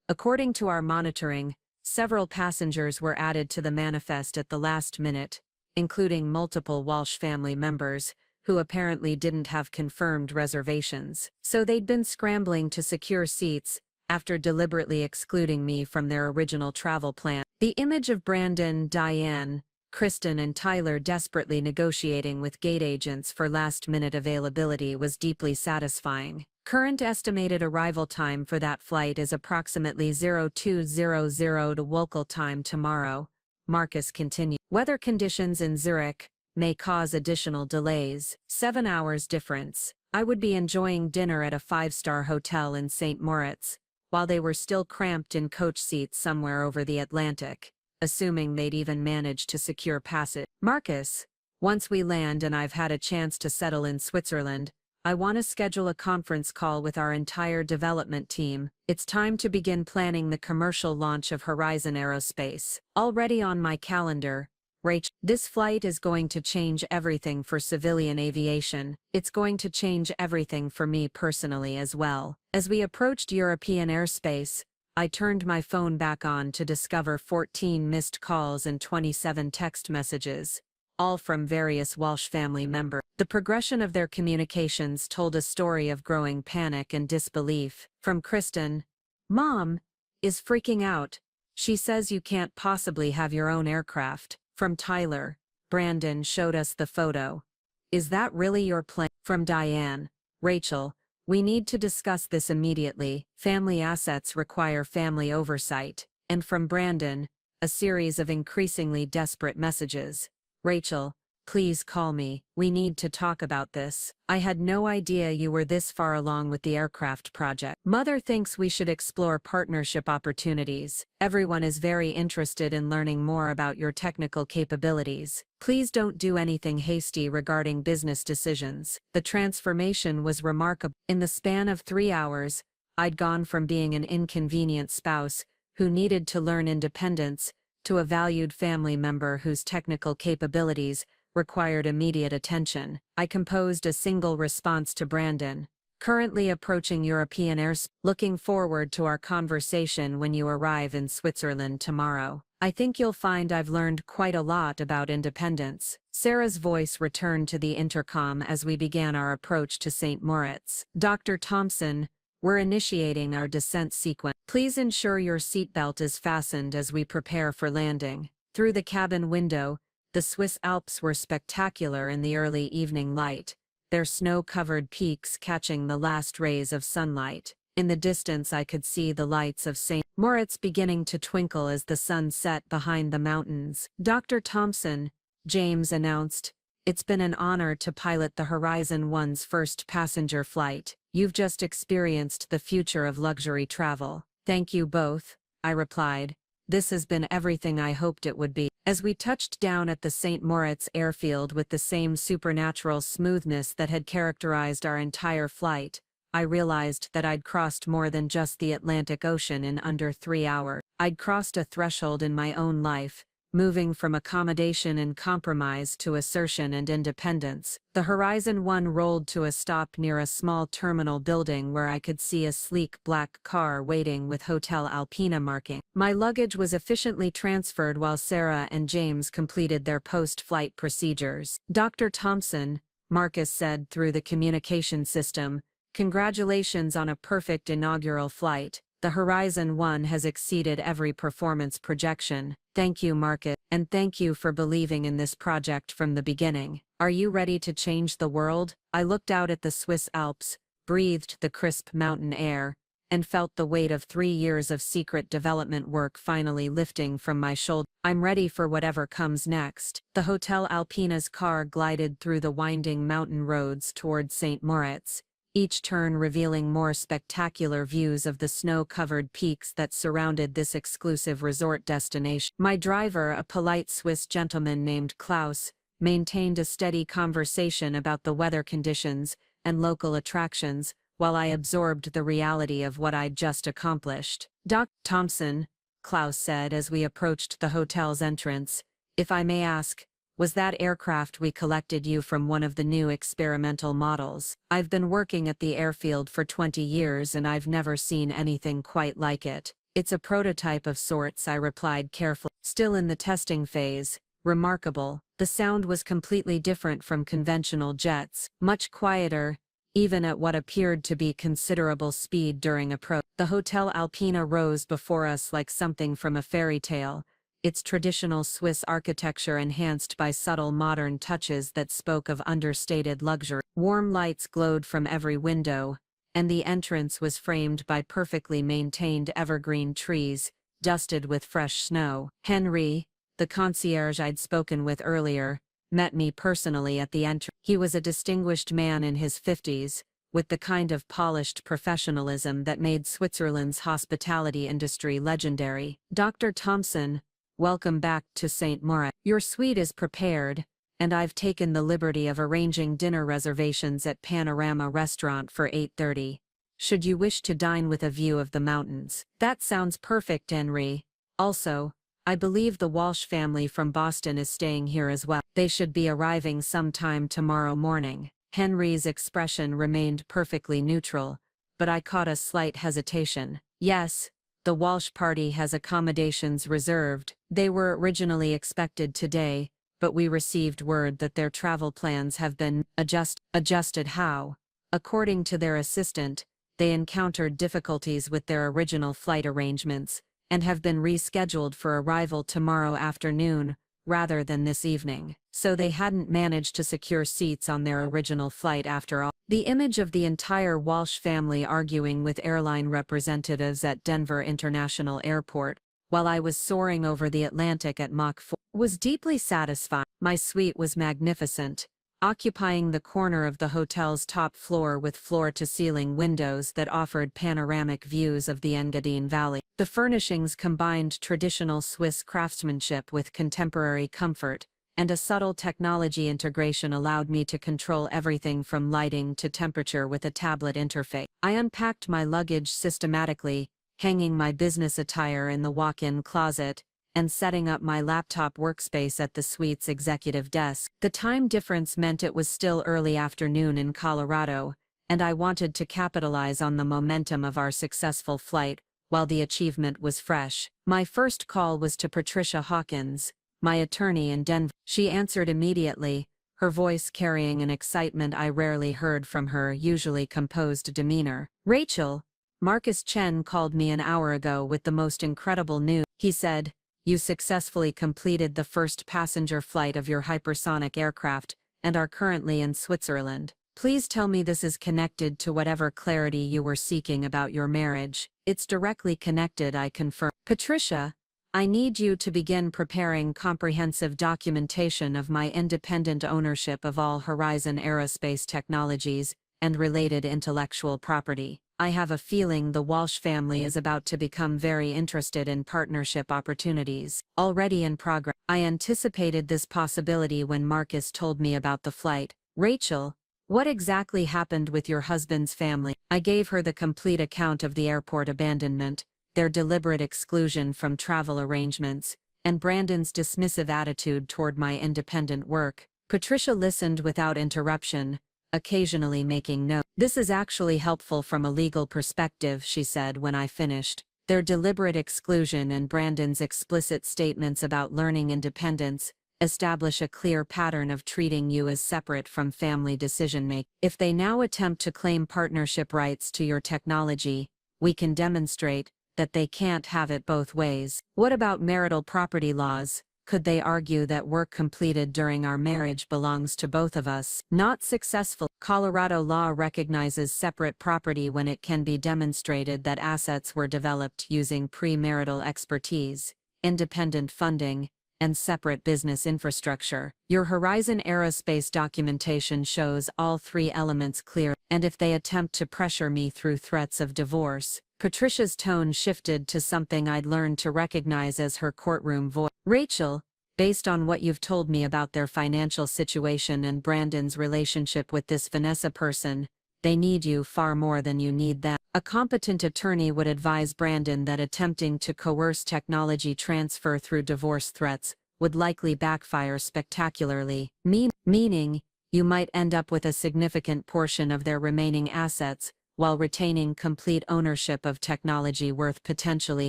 According to our monitoring, several passengers were added to the manifest at the last minute, including multiple Walsh family members, who apparently didn't have confirmed reservations. So they'd been scrambling to secure seats after deliberately excluding me from their original travel plan. The image of Brandon, Diane, Kristen and Tyler desperately negotiating with gate agents for last-minute availability was deeply satisfying. Current estimated arrival time for that flight is approximately 0200 to local time tomorrow, Marcus continued. Weather conditions in Zurich may cause additional delays. 7 hours difference. I would be enjoying dinner at a 5-star hotel in St. Moritz, while they were still cramped in coach seats somewhere over the Atlantic, assuming they'd even managed to secure passage. Marcus, once we land and I've had a chance to settle in Switzerland, I want to schedule a conference call with our entire development team. It's time to begin planning the commercial launch of Horizon Aerospace. Already on my calendar, Rach, this flight is going to change everything for civilian aviation. It's going to change everything for me personally as well. As we approached European airspace, I turned my phone back on to discover 14 missed calls and 27 text messages, all from various Walsh family members. The progression of their communications told a story of growing panic and disbelief. From Kristen, "Mom is freaking out. She says you can't possibly have your own aircraft." From Tyler, "Brandon showed us the photo. Is that really your plan?" From Diane, "Rachel, we need to discuss this immediately. Family assets require family oversight." And from Brandon, a series of increasingly desperate messages. "Rachel, please call me. We need to talk about this. I had no idea you were this far along with the aircraft project. Mother thinks we should explore partnership opportunities. Everyone is very interested in learning more about your technical capabilities. Please don't do anything hasty regarding business decisions." The transformation was remarkable. In the span of 3 hours, I'd gone from being an inconvenient spouse who needed to learn independence to a valued family member whose technical capabilities required immediate attention. I composed a single response to Brandon. "Currently approaching European airspace. Looking forward to our conversation when you arrive in Switzerland tomorrow. I think you'll find I've learned quite a lot about independence." Sarah's voice returned to the intercom as we began our approach to St. Moritz. "Dr. Thompson, we're initiating our descent sequence. Please ensure your seatbelt is fastened as we prepare for landing." Through the cabin window, the Swiss Alps were spectacular in the early evening light, their snow-covered peaks catching the last rays of sunlight. In the distance I could see the lights of St. Moritz beginning to twinkle as the sun set behind the mountains. "Dr. Thompson," James announced, "it's been an honor to pilot the Horizon 1's first passenger flight. You've just experienced the future of luxury travel." "Thank you both," I replied. "This has been everything I hoped it would be." As we touched down at the St. Moritz airfield with the same supernatural smoothness that had characterized our entire flight, I realized that I'd crossed more than just the Atlantic Ocean in under 3 hours. I'd crossed a threshold in my own life, moving from accommodation and compromise to assertion and independence. The Horizon 1 rolled to a stop near a small terminal building where I could see a sleek black car waiting with Hotel Alpina marking. My luggage was efficiently transferred while Sarah and James completed their post-flight procedures. "Dr. Thompson," Marcus said through the communication system, "congratulations on a perfect inaugural flight. The Horizon 1 has exceeded every performance projection." "Thank you, Marcus, and thank you for believing in this project from the beginning. Are you ready to change the world?" I looked out at the Swiss Alps, breathed the crisp mountain air, and felt the weight of 3 years of secret development work finally lifting from my shoulder. I'm ready for whatever comes next. The Hotel Alpina's car glided through the winding mountain roads toward St. Moritz, each turn revealing more spectacular views of the snow-covered peaks that surrounded this exclusive resort destination. My driver, a polite Swiss gentleman named Klaus, maintained a steady conversation about the weather conditions and local attractions, while I absorbed the reality of what I'd just accomplished. "Dr. Thompson," Klaus said as we approached the hotel's entrance, "if I may ask, was that aircraft we collected you from one of the new experimental models? I've been working at the airfield for 20 years and I've never seen anything quite like it." "It's a prototype of sorts," I replied carefully. "Still in the testing phase." "Remarkable." The sound was completely different from conventional jets, much quieter, even at what appeared to be considerable speed during approach. The Hotel Alpina rose before us like something from a fairy tale, its traditional Swiss architecture enhanced by subtle modern touches that spoke of understated luxury. Warm lights glowed from every window, and the entrance was framed by perfectly maintained evergreen trees, dusted with fresh snow. Henry, the concierge I'd spoken with earlier, met me personally at the entrance. He was a distinguished man in his 50s, with the kind of polished professionalism that made Switzerland's hospitality industry legendary. "Dr. Thompson, welcome back to St. Moritz. Your suite is prepared, and I've taken the liberty of arranging dinner reservations at Panorama Restaurant for 8:30. Should you wish to dine with a view of the mountains." "That sounds perfect, Henry. Also, I believe the Walsh family from Boston is staying here as well. They should be arriving sometime tomorrow morning." Henry's expression remained perfectly neutral, but I caught a slight hesitation. "Yes, the Walsh party has accommodations reserved. They were originally expected today, but we received word that their travel plans have been adjusted. How?" "According to their assistant, they encountered difficulties with their original flight arrangements, and have been rescheduled for arrival tomorrow afternoon, rather than this evening. So they hadn't managed to secure seats on their original flight after all." The image of the entire Walsh family arguing with airline representatives at Denver International Airport, while I was soaring over the Atlantic at Mach 4, was deeply satisfying. My suite was magnificent, occupying the corner of the hotel's top floor with floor-to-ceiling windows that offered panoramic views of the Engadine Valley. The furnishings combined traditional Swiss craftsmanship with contemporary comfort, and a subtle technology integration allowed me to control everything from lighting to temperature with a tablet interface. I unpacked my luggage systematically, hanging my business attire in the walk-in closet, and setting up my laptop workspace at the suite's executive desk. The time difference meant it was still early afternoon in Colorado, and I wanted to capitalize on the momentum of our successful flight, while the achievement was fresh. My first call was to Patricia Hawkins, my attorney in Denver. She answered immediately, her voice carrying an excitement I rarely heard from her usually composed demeanor. "Rachel, Marcus Chen called me an hour ago with the most incredible news," he said. "You successfully completed the first passenger flight of your hypersonic aircraft, and are currently in Switzerland. Please tell me this is connected to whatever clarity you were seeking about your marriage." "It's directly connected," I confirmed. "Patricia, I need you to begin preparing comprehensive documentation of my independent ownership of all Horizon Aerospace technologies and related intellectual property. I have a feeling the Walsh family is about to become very interested in partnership opportunities." "Already in progress." I anticipated this possibility when Marcus told me about the flight. "Rachel, what exactly happened with your husband's family?" I gave her the complete account of the airport abandonment, their deliberate exclusion from travel arrangements, and Brandon's dismissive attitude toward my independent work. Patricia listened without interruption, occasionally making notes. "This is actually helpful from a legal perspective," she said when I finished. "Their deliberate exclusion and Brandon's explicit statements about learning independence establish a clear pattern of treating you as separate from family decision-making. If they now attempt to claim partnership rights to your technology, we can demonstrate that they can't have it both ways." "What about marital property laws?" Could they argue that work completed during our marriage belongs to both of us? Not successful. Colorado law recognizes separate property when it can be demonstrated that assets were developed using premarital expertise, independent funding, and separate business infrastructure. Your Horizon Aerospace documentation shows all three elements clear, and if they attempt to pressure me through threats of divorce. Patricia's tone shifted to something I'd learned to recognize as her courtroom voice. Rachel, based on what you've told me about their financial situation and Brandon's relationship with this Vanessa person, they need you far more than you need them. A competent attorney would advise Brandon that attempting to coerce technology transfer through divorce threats would likely backfire spectacularly, meaning you might end up with a significant portion of their remaining assets, while retaining complete ownership of technology worth potentially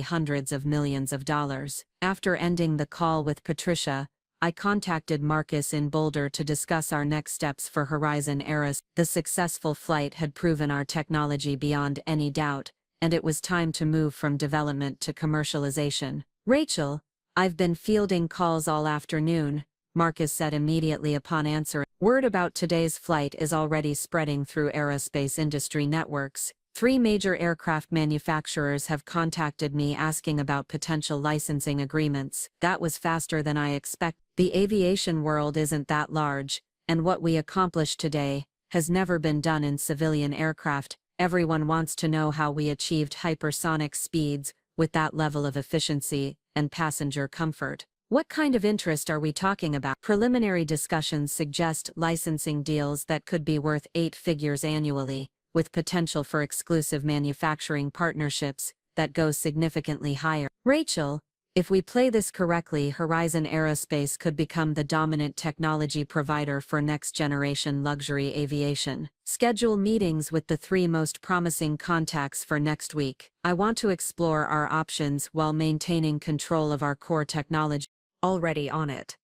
hundreds of millions of dollars. After ending the call with Patricia, I contacted Marcus in Boulder to discuss our next steps for Horizon Aerospace. The successful flight had proven our technology beyond any doubt, and it was time to move from development to commercialization. Rachel, I've been fielding calls all afternoon, Marcus said immediately upon answering. Word about today's flight is already spreading through aerospace industry networks. 3 major aircraft manufacturers have contacted me asking about potential licensing agreements. That was faster than I expected. The aviation world isn't that large, and what we accomplished today has never been done in civilian aircraft. Everyone wants to know how we achieved hypersonic speeds with that level of efficiency and passenger comfort. What kind of interest are we talking about? Preliminary discussions suggest licensing deals that could be worth 8 figures annually, with potential for exclusive manufacturing partnerships that go significantly higher. Rachel, if we play this correctly, Horizon Aerospace could become the dominant technology provider for next-generation luxury aviation. Schedule meetings with the 3 most promising contacts for next week. I want to explore our options while maintaining control of our core technology. Already on it.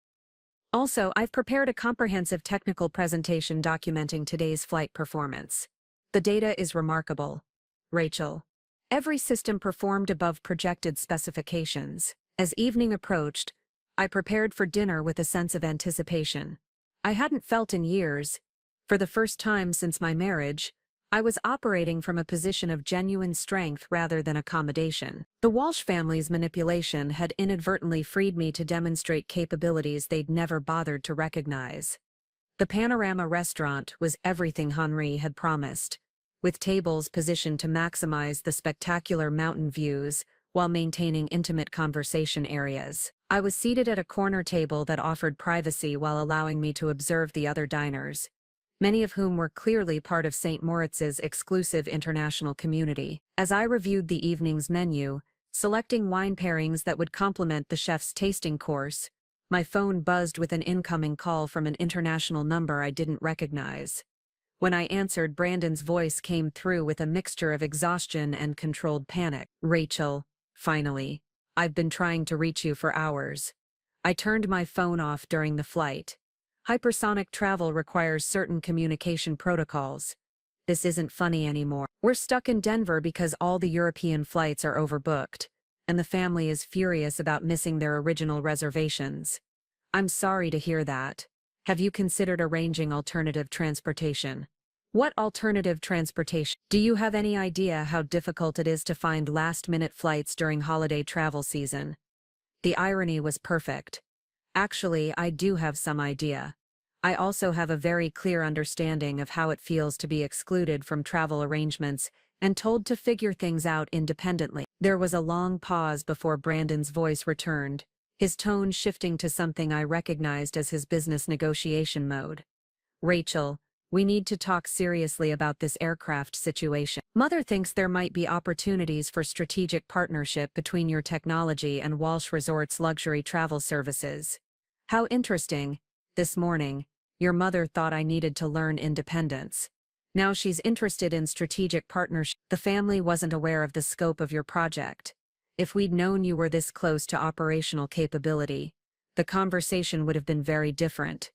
Also, I've prepared a comprehensive technical presentation documenting today's flight performance. The data is remarkable. Rachel. Every system performed above projected specifications. As evening approached, I prepared for dinner with a sense of anticipation. I hadn't felt in years. For the first time since my marriage, I was operating from a position of genuine strength rather than accommodation. The Walsh family's manipulation had inadvertently freed me to demonstrate capabilities they'd never bothered to recognize. The Panorama restaurant was everything Henri had promised, with tables positioned to maximize the spectacular mountain views while maintaining intimate conversation areas. I was seated at a corner table that offered privacy while allowing me to observe the other diners, many of whom were clearly part of St. Moritz's exclusive international community. As I reviewed the evening's menu, selecting wine pairings that would complement the chef's tasting course, my phone buzzed with an incoming call from an international number I didn't recognize. When I answered, Brandon's voice came through with a mixture of exhaustion and controlled panic. Rachel, finally. I've been trying to reach you for hours. I turned my phone off during the flight. Hypersonic travel requires certain communication protocols. This isn't funny anymore. We're stuck in Denver because all the European flights are overbooked, and the family is furious about missing their original reservations. I'm sorry to hear that. Have you considered arranging alternative transportation? What alternative transportation? Do you have any idea how difficult it is to find last-minute flights during holiday travel season? The irony was perfect. Actually, I do have some idea. I also have a very clear understanding of how it feels to be excluded from travel arrangements and told to figure things out independently. There was a long pause before Brandon's voice returned, his tone shifting to something I recognized as his business negotiation mode. Rachel, we need to talk seriously about this aircraft situation. Mother thinks there might be opportunities for strategic partnership between your technology and Walsh Resorts luxury travel services. How interesting. This morning, your mother thought I needed to learn independence. Now she's interested in strategic partnership. The family wasn't aware of the scope of your project. If we'd known you were this close to operational capability, the conversation would have been very different.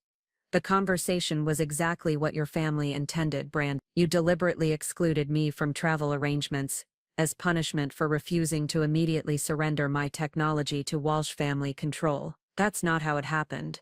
The conversation was exactly what your family intended, Brand. You deliberately excluded me from travel arrangements as punishment for refusing to immediately surrender my technology to Walsh family control. That's not how it happened.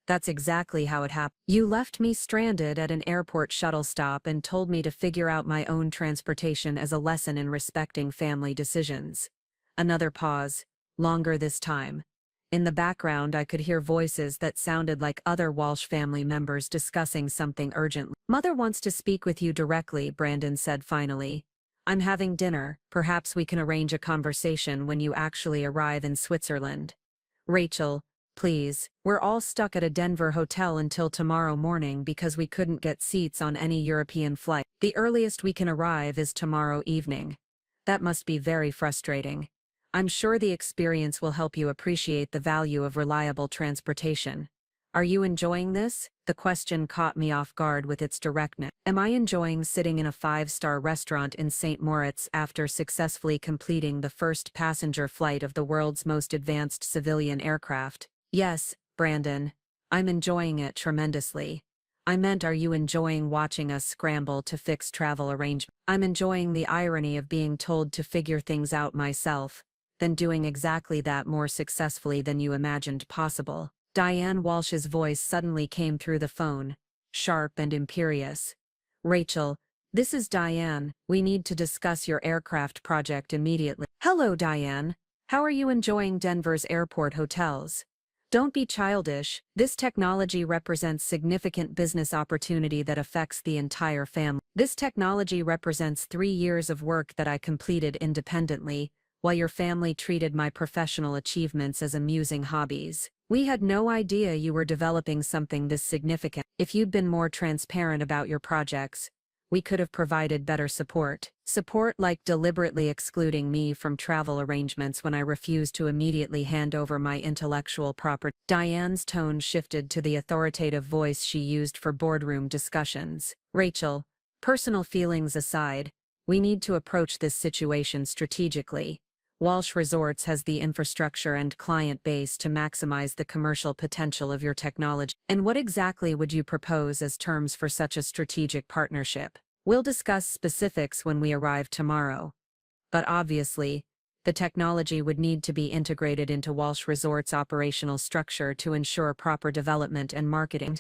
That's exactly how it happened. You left me stranded at an airport shuttle stop and told me to figure out my own transportation as a lesson in respecting family decisions. Another pause, longer this time. In the background, I could hear voices that sounded like other Walsh family members discussing something urgently. Mother wants to speak with you directly, Brandon said finally. I'm having dinner. Perhaps we can arrange a conversation when you actually arrive in Switzerland. Rachel, please, we're all stuck at a Denver hotel until tomorrow morning because we couldn't get seats on any European flight. The earliest we can arrive is tomorrow evening. That must be very frustrating. I'm sure the experience will help you appreciate the value of reliable transportation. Are you enjoying this? The question caught me off guard with its directness. Am I enjoying sitting in a five-star restaurant in St. Moritz after successfully completing the first passenger flight of the world's most advanced civilian aircraft? Yes, Brandon. I'm enjoying it tremendously. I meant, are you enjoying watching us scramble to fix travel arrangements? I'm enjoying the irony of being told to figure things out myself, then doing exactly that more successfully than you imagined possible. Diane Walsh's voice suddenly came through the phone, sharp and imperious. Rachel, this is Diane. We need to discuss your aircraft project immediately. Hello, Diane. How are you enjoying Denver's airport hotels? Don't be childish. This technology represents significant business opportunity that affects the entire family. This technology represents 3 years of work that I completed independently, while your family treated my professional achievements as amusing hobbies. We had no idea you were developing something this significant. If you'd been more transparent about your projects, we could have provided better support. Support like deliberately excluding me from travel arrangements when I refused to immediately hand over my intellectual property. Diane's tone shifted to the authoritative voice she used for boardroom discussions. Rachel, personal feelings aside, we need to approach this situation strategically. Walsh Resorts has the infrastructure and client base to maximize the commercial potential of your technology. And what exactly would you propose as terms for such a strategic partnership? We'll discuss specifics when we arrive tomorrow. But obviously, the technology would need to be integrated into Walsh Resorts' operational structure to ensure proper development and marketing.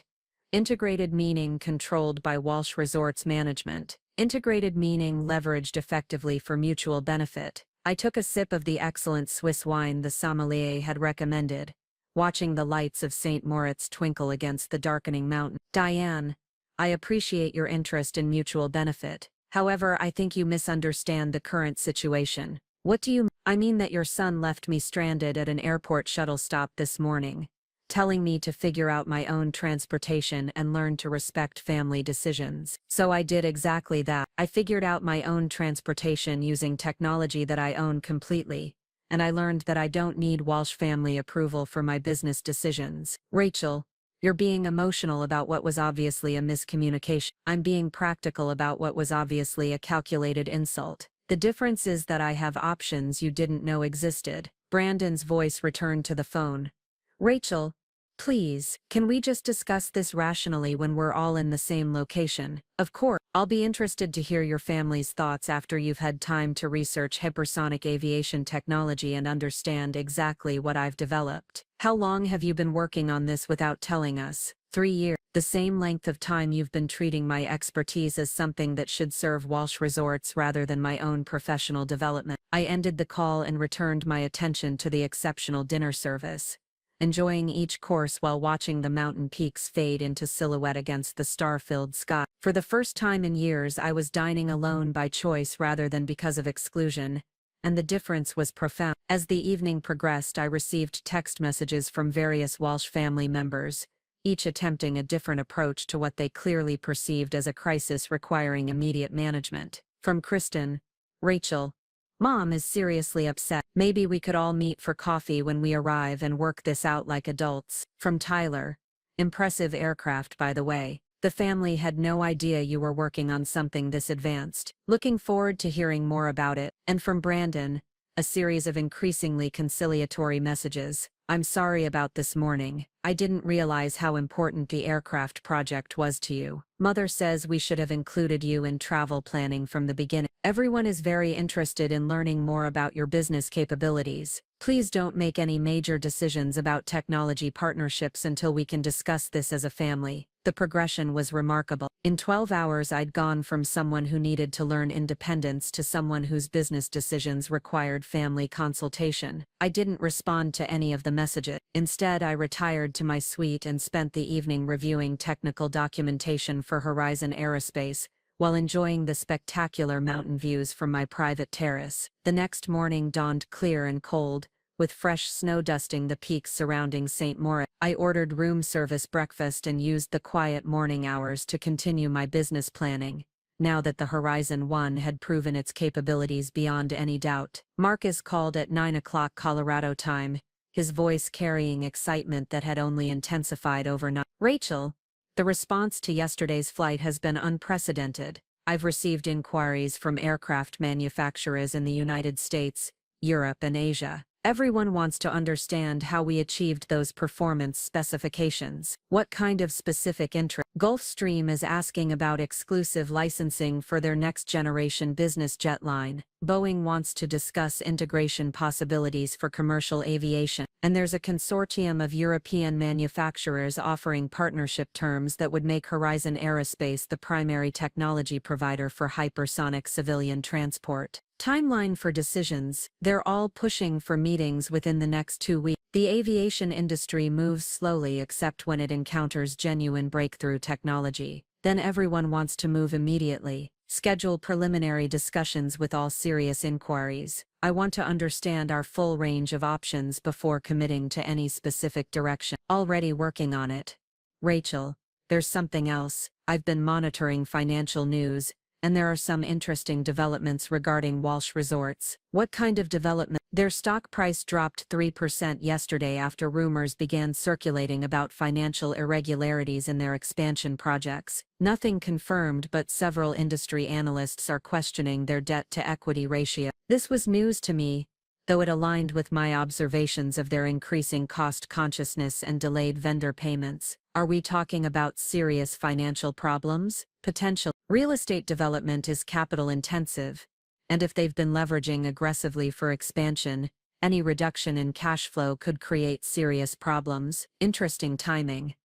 Integrated meaning controlled by Walsh Resorts management. Integrated meaning leveraged effectively for mutual benefit. I took a sip of the excellent Swiss wine the sommelier had recommended, watching the lights of St. Moritz twinkle against the darkening mountain. Diane, I appreciate your interest in mutual benefit. However, I think you misunderstand the current situation. What do you mean? I mean that your son left me stranded at an airport shuttle stop this morning, telling me to figure out my own transportation and learn to respect family decisions. So I did exactly that. I figured out my own transportation using technology that I own completely, and I learned that I don't need Walsh family approval for my business decisions. Rachel, you're being emotional about what was obviously a miscommunication. I'm being practical about what was obviously a calculated insult. The difference is that I have options you didn't know existed. Brandon's voice returned to the phone. Rachel, please, can we just discuss this rationally when we're all in the same location? Of course, I'll be interested to hear your family's thoughts after you've had time to research hypersonic aviation technology and understand exactly what I've developed. How long have you been working on this without telling us? 3 years. The same length of time you've been treating my expertise as something that should serve Walsh Resorts rather than my own professional development. I ended the call and returned my attention to the exceptional dinner service, enjoying each course while watching the mountain peaks fade into silhouette against the star-filled sky. For the first time in years, I was dining alone by choice rather than because of exclusion, and the difference was profound. As the evening progressed, I received text messages from various Walsh family members, each attempting a different approach to what they clearly perceived as a crisis requiring immediate management. From Kristen, Rachel, Mom is seriously upset. Maybe we could all meet for coffee when we arrive and work this out like adults. From Tyler, impressive aircraft by the way. The family had no idea you were working on something this advanced. Looking forward to hearing more about it. And from Brandon, a series of increasingly conciliatory messages. I'm sorry about this morning. I didn't realize how important the aircraft project was to you. Mother says we should have included you in travel planning from the beginning. Everyone is very interested in learning more about your business capabilities. Please don't make any major decisions about technology partnerships until we can discuss this as a family. The progression was remarkable. In 12 hours, I'd gone from someone who needed to learn independence to someone whose business decisions required family consultation. I didn't respond to any of the messages. Instead, I retired to my suite and spent the evening reviewing technical documentation for Horizon Aerospace, while enjoying the spectacular mountain views from my private terrace. The next morning dawned clear and cold, with fresh snow dusting the peaks surrounding St. Moritz. I ordered room service breakfast and used the quiet morning hours to continue my business planning, now that the Horizon 1 had proven its capabilities beyond any doubt. Marcus called at 9 o'clock Colorado time, his voice carrying excitement that had only intensified overnight. Rachel, the response to yesterday's flight has been unprecedented. I've received inquiries from aircraft manufacturers in the United States, Europe, and Asia. Everyone wants to understand how we achieved those performance specifications. What kind of specific interest? Gulfstream is asking about exclusive licensing for their next-generation business jet line. Boeing wants to discuss integration possibilities for commercial aviation. And there's a consortium of European manufacturers offering partnership terms that would make Horizon Aerospace the primary technology provider for hypersonic civilian transport. Timeline for decisions: they're all pushing for meetings within the next 2 weeks. The aviation industry moves slowly except when it encounters genuine breakthrough technology. Then everyone wants to move immediately. Schedule preliminary discussions with all serious inquiries. I want to understand our full range of options before committing to any specific direction. Already working on it. Rachel, there's something else. I've been monitoring financial news, and there are some interesting developments regarding Walsh Resorts. What kind of development? Their stock price dropped 3% yesterday after rumors began circulating about financial irregularities in their expansion projects. Nothing confirmed, but several industry analysts are questioning their debt-to-equity ratio. This was news to me, though it aligned with my observations of their increasing cost consciousness and delayed vendor payments. Are we talking about serious financial problems? Potential. Real estate development is capital intensive, and if they've been leveraging aggressively for expansion, any reduction in cash flow could create serious problems. Interesting timing.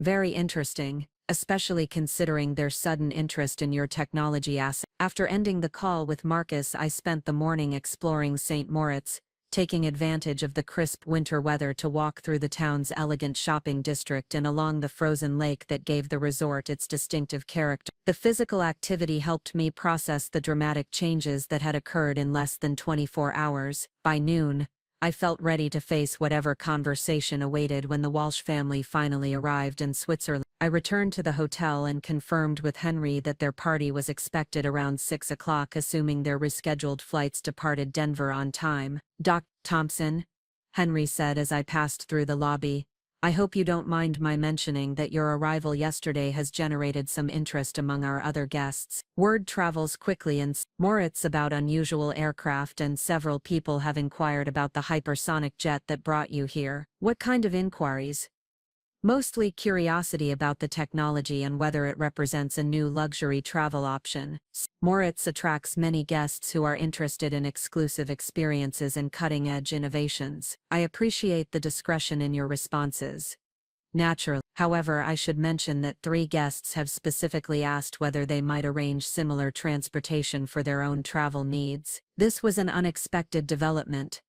Very interesting, especially considering their sudden interest in your technology asset. After ending the call with Marcus, I spent the morning exploring St. Moritz, taking advantage of the crisp winter weather to walk through the town's elegant shopping district and along the frozen lake that gave the resort its distinctive character. The physical activity helped me process the dramatic changes that had occurred in less than 24 hours. By noon, I felt ready to face whatever conversation awaited when the Walsh family finally arrived in Switzerland. I returned to the hotel and confirmed with Henry that their party was expected around 6 o'clock, assuming their rescheduled flights departed Denver on time. Dr. Thompson, Henry said as I passed through the lobby, I hope you don't mind my mentioning that your arrival yesterday has generated some interest among our other guests. Word travels quickly in Moritz about unusual aircraft, and several people have inquired about the hypersonic jet that brought you here. What kind of inquiries? Mostly curiosity about the technology and whether it represents a new luxury travel option. Moritz attracts many guests who are interested in exclusive experiences and cutting-edge innovations. I appreciate the discretion in your responses. Naturally. However, I should mention that 3 guests have specifically asked whether they might arrange similar transportation for their own travel needs. This was an unexpected development.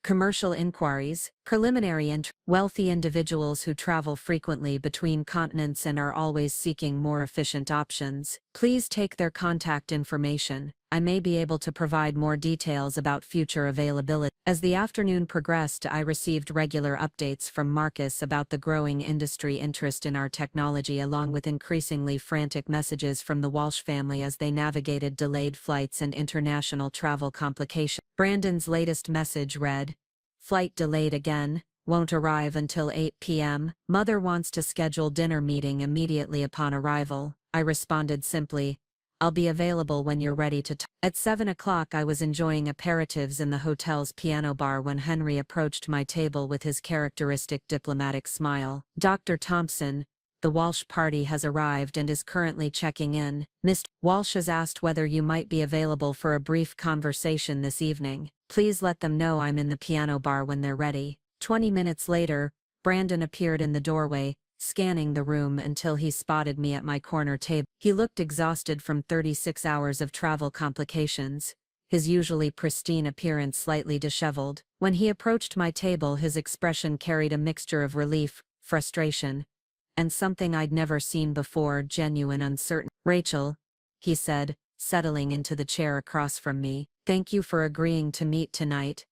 Commercial inquiries, preliminary wealthy individuals who travel frequently between continents and are always seeking more efficient options. Please take their contact information. I may be able to provide more details about future availability. As the afternoon progressed, I received regular updates from Marcus about the growing industry interest in our technology, along with increasingly frantic messages from the Walsh family as they navigated delayed flights and international travel complications. Brandon's latest message read, "Flight delayed again, won't arrive until 8 p.m. Mother wants to schedule dinner meeting immediately upon arrival." I responded simply, "I'll be available when you're ready to talk." At 7 o'clock I was enjoying aperitifs in the hotel's piano bar when Henry approached my table with his characteristic diplomatic smile. "Dr. Thompson, The Walsh party has arrived and is currently checking in. Mr. Walsh has asked whether you might be available for a brief conversation this evening. Please let them know I'm in the piano bar when they're ready. 20 minutes later, Brandon appeared in the doorway, scanning the room until he spotted me at my corner table. He looked exhausted from 36 hours of travel complications, his usually pristine appearance slightly disheveled. When he approached my table, his expression carried a mixture of relief, frustration, and something I'd never seen before, genuine uncertainty. "Rachel," he said, settling into the chair across from me, "thank you for agreeing to meet tonight.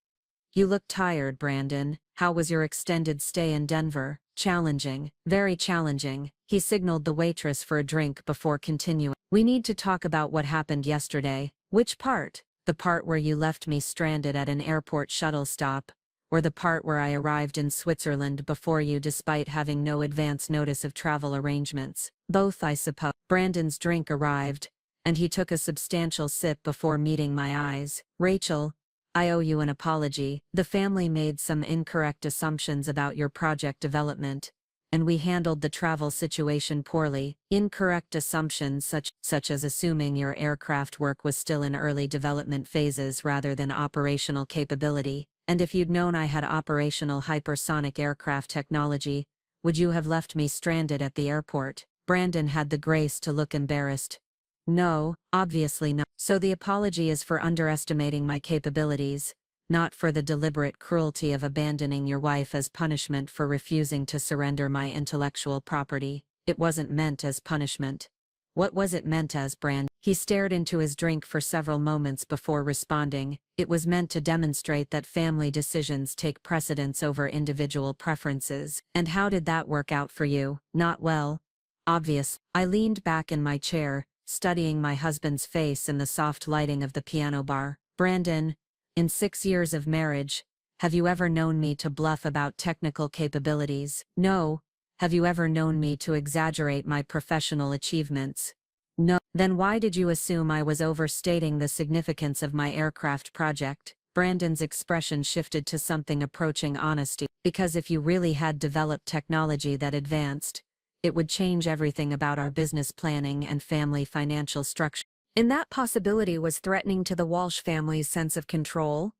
You look tired, Brandon. How was your extended stay in Denver?" "Challenging, very challenging." He signaled the waitress for a drink before continuing. "We need to talk about what happened yesterday." "Which part? The part where you left me stranded at an airport shuttle stop, or the part where I arrived in Switzerland before you despite having no advance notice of travel arrangements?" "Both, I suppose." Brandon's drink arrived, and he took a substantial sip before meeting my eyes. "Rachel, I owe you an apology. The family made some incorrect assumptions about your project development, and we handled the travel situation poorly." "Incorrect assumptions such as assuming your aircraft work was still in early development phases rather than operational capability. And if you'd known I had operational hypersonic aircraft technology, would you have left me stranded at the airport?" Brandon had the grace to look embarrassed. "No, obviously not." "So the apology is for underestimating my capabilities, not for the deliberate cruelty of abandoning your wife as punishment for refusing to surrender my intellectual property." "It wasn't meant as punishment." "What was it meant as, Brand?" He stared into his drink for several moments before responding. "It was meant to demonstrate that family decisions take precedence over individual preferences." "And how did that work out for you?" "Not well. Obvious." I leaned back in my chair, studying my husband's face in the soft lighting of the piano bar. "Brandon, in 6 years of marriage, have you ever known me to bluff about technical capabilities?" "No." "Have you ever known me to exaggerate my professional achievements?" "No." "Then why did you assume I was overstating the significance of my aircraft project?" Brandon's expression shifted to something approaching honesty. "Because if you really had developed technology that advanced, it would change everything about our business planning and family financial structure." And that possibility was threatening to the Walsh family's sense of control?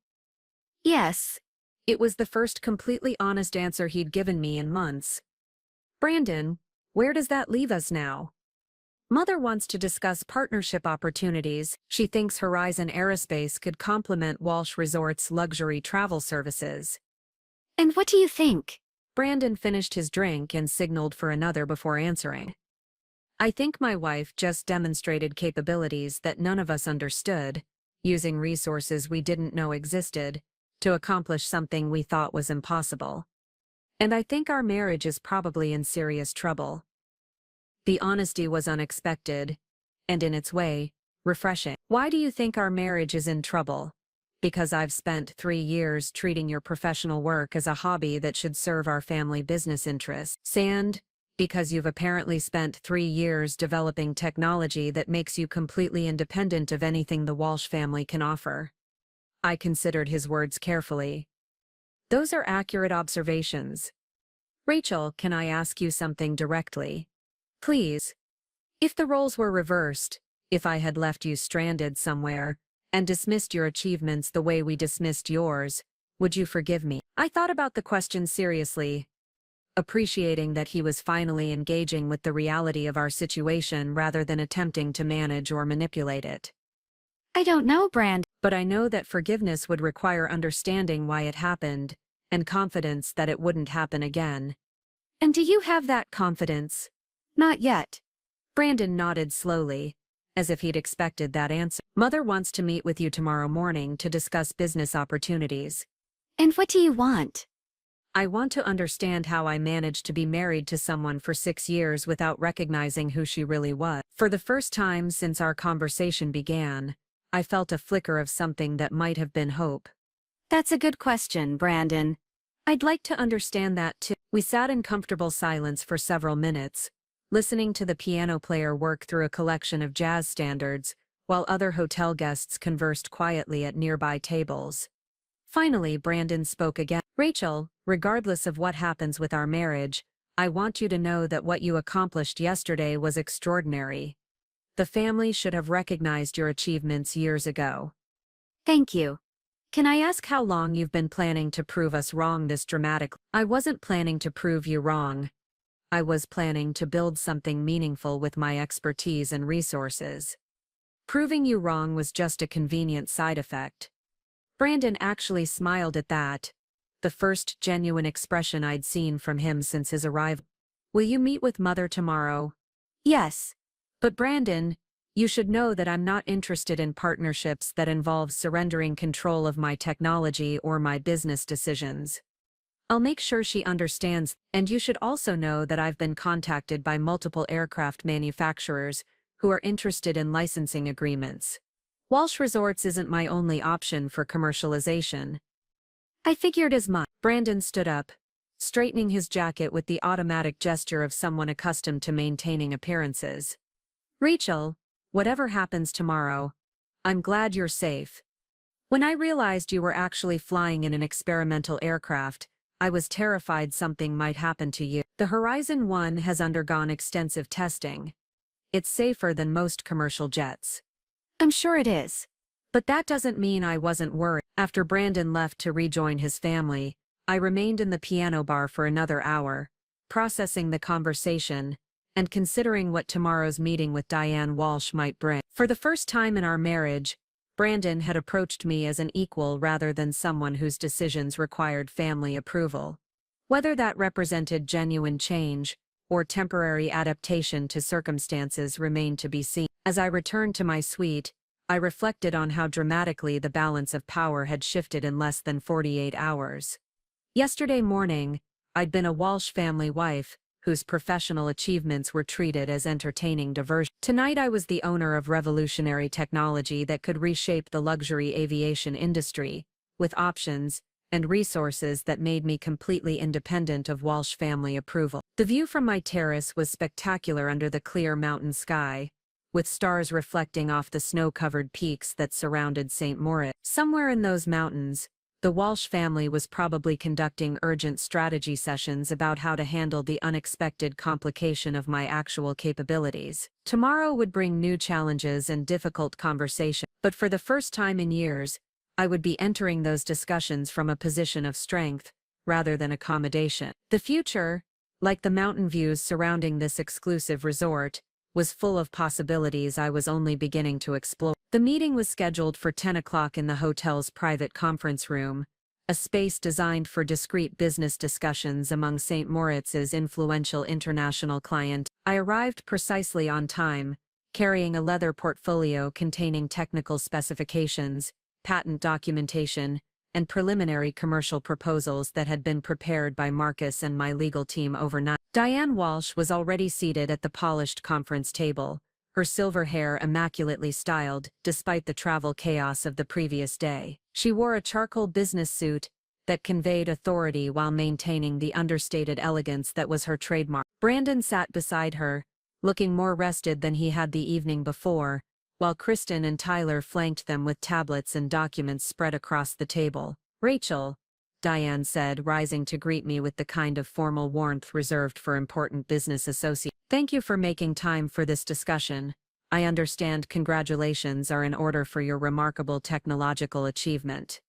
Yes. It was the first completely honest answer he'd given me in months. "Brandon, where does that leave us now?" "Mother wants to discuss partnership opportunities. She thinks Horizon Aerospace could complement Walsh Resort's luxury travel services." "And what do you think?" Brandon finished his drink and signaled for another before answering. "I think my wife just demonstrated capabilities that none of us understood, using resources we didn't know existed, to accomplish something we thought was impossible. And I think our marriage is probably in serious trouble." The honesty was unexpected, and in its way, refreshing. "Why do you think our marriage is in trouble?" "Because I've spent 3 years treating your professional work as a hobby that should serve our family business interests." "And because you've apparently spent 3 years developing technology that makes you completely independent of anything the Walsh family can offer." I considered his words carefully. "Those are accurate observations. Rachel, can I ask you something directly?" "Please." "If the roles were reversed, if I had left you stranded somewhere, and dismissed your achievements the way we dismissed yours, would you forgive me?" I thought about the question seriously, appreciating that he was finally engaging with the reality of our situation rather than attempting to manage or manipulate it. "I don't know, Brand." "But I know that forgiveness would require understanding why it happened, and confidence that it wouldn't happen again." "And do you have that confidence?" "Not yet." Brandon nodded slowly, as if he'd expected that answer. "Mother wants to meet with you tomorrow morning to discuss business opportunities." "And what do you want?" "I want to understand how I managed to be married to someone for 6 years without recognizing who she really was." For the first time since our conversation began, I felt a flicker of something that might have been hope. "That's a good question, Brandon. I'd like to understand that too." We sat in comfortable silence for several minutes, listening to the piano player work through a collection of jazz standards, while other hotel guests conversed quietly at nearby tables. Finally, Brandon spoke again. "Rachel, regardless of what happens with our marriage, I want you to know that what you accomplished yesterday was extraordinary. The family should have recognized your achievements years ago. Thank you. Can I ask how long you've been planning to prove us wrong this dramatically? I wasn't planning to prove you wrong. I was planning to build something meaningful with my expertise and resources. Proving you wrong was just a convenient side effect. Brandon actually smiled at that, the first genuine expression I'd seen from him since his arrival. Will you meet with Mother tomorrow? Yes. But Brandon, you should know that I'm not interested in partnerships that involve surrendering control of my technology or my business decisions. I'll make sure she understands, and you should also know that I've been contacted by multiple aircraft manufacturers who are interested in licensing agreements. Walsh Resorts isn't my only option for commercialization. I figured as much. Brandon stood up, straightening his jacket with the automatic gesture of someone accustomed to maintaining appearances. Rachel, whatever happens tomorrow, I'm glad you're safe. When I realized you were actually flying in an experimental aircraft, I was terrified something might happen to you. The Horizon 1 has undergone extensive testing. It's safer than most commercial jets. I'm sure it is. But that doesn't mean I wasn't worried. After Brandon left to rejoin his family, I remained in the piano bar for another hour, processing the conversation and considering what tomorrow's meeting with Diane Walsh might bring. For the first time in our marriage, Brandon had approached me as an equal rather than someone whose decisions required family approval. Whether that represented genuine change or temporary adaptation to circumstances remained to be seen. As I returned to my suite, I reflected on how dramatically the balance of power had shifted in less than 48 hours. Yesterday morning, I'd been a Walsh family wife, whose professional achievements were treated as entertaining diversion. Tonight I was the owner of revolutionary technology that could reshape the luxury aviation industry, with options and resources that made me completely independent of Walsh family approval. The view from my terrace was spectacular under the clear mountain sky, with stars reflecting off the snow-covered peaks that surrounded St. Moritz. Somewhere in those mountains, the Walsh family was probably conducting urgent strategy sessions about how to handle the unexpected complication of my actual capabilities. Tomorrow would bring new challenges and difficult conversation, but for the first time in years, I would be entering those discussions from a position of strength, rather than accommodation. The future, like the mountain views surrounding this exclusive resort, was full of possibilities I was only beginning to explore. The meeting was scheduled for 10 o'clock in the hotel's private conference room, a space designed for discreet business discussions among St. Moritz's influential international client. I arrived precisely on time, carrying a leather portfolio containing technical specifications, patent documentation, and preliminary commercial proposals that had been prepared by Marcus and my legal team overnight. Diane Walsh was already seated at the polished conference table, her silver hair immaculately styled, despite the travel chaos of the previous day. She wore a charcoal business suit that conveyed authority while maintaining the understated elegance that was her trademark. Brandon sat beside her, looking more rested than he had the evening before, while Kristen and Tyler flanked them with tablets and documents spread across the table. Rachel, Diane said, rising to greet me with the kind of formal warmth reserved for important business associates. Thank you for making time for this discussion. I understand congratulations are in order for your remarkable technological achievement.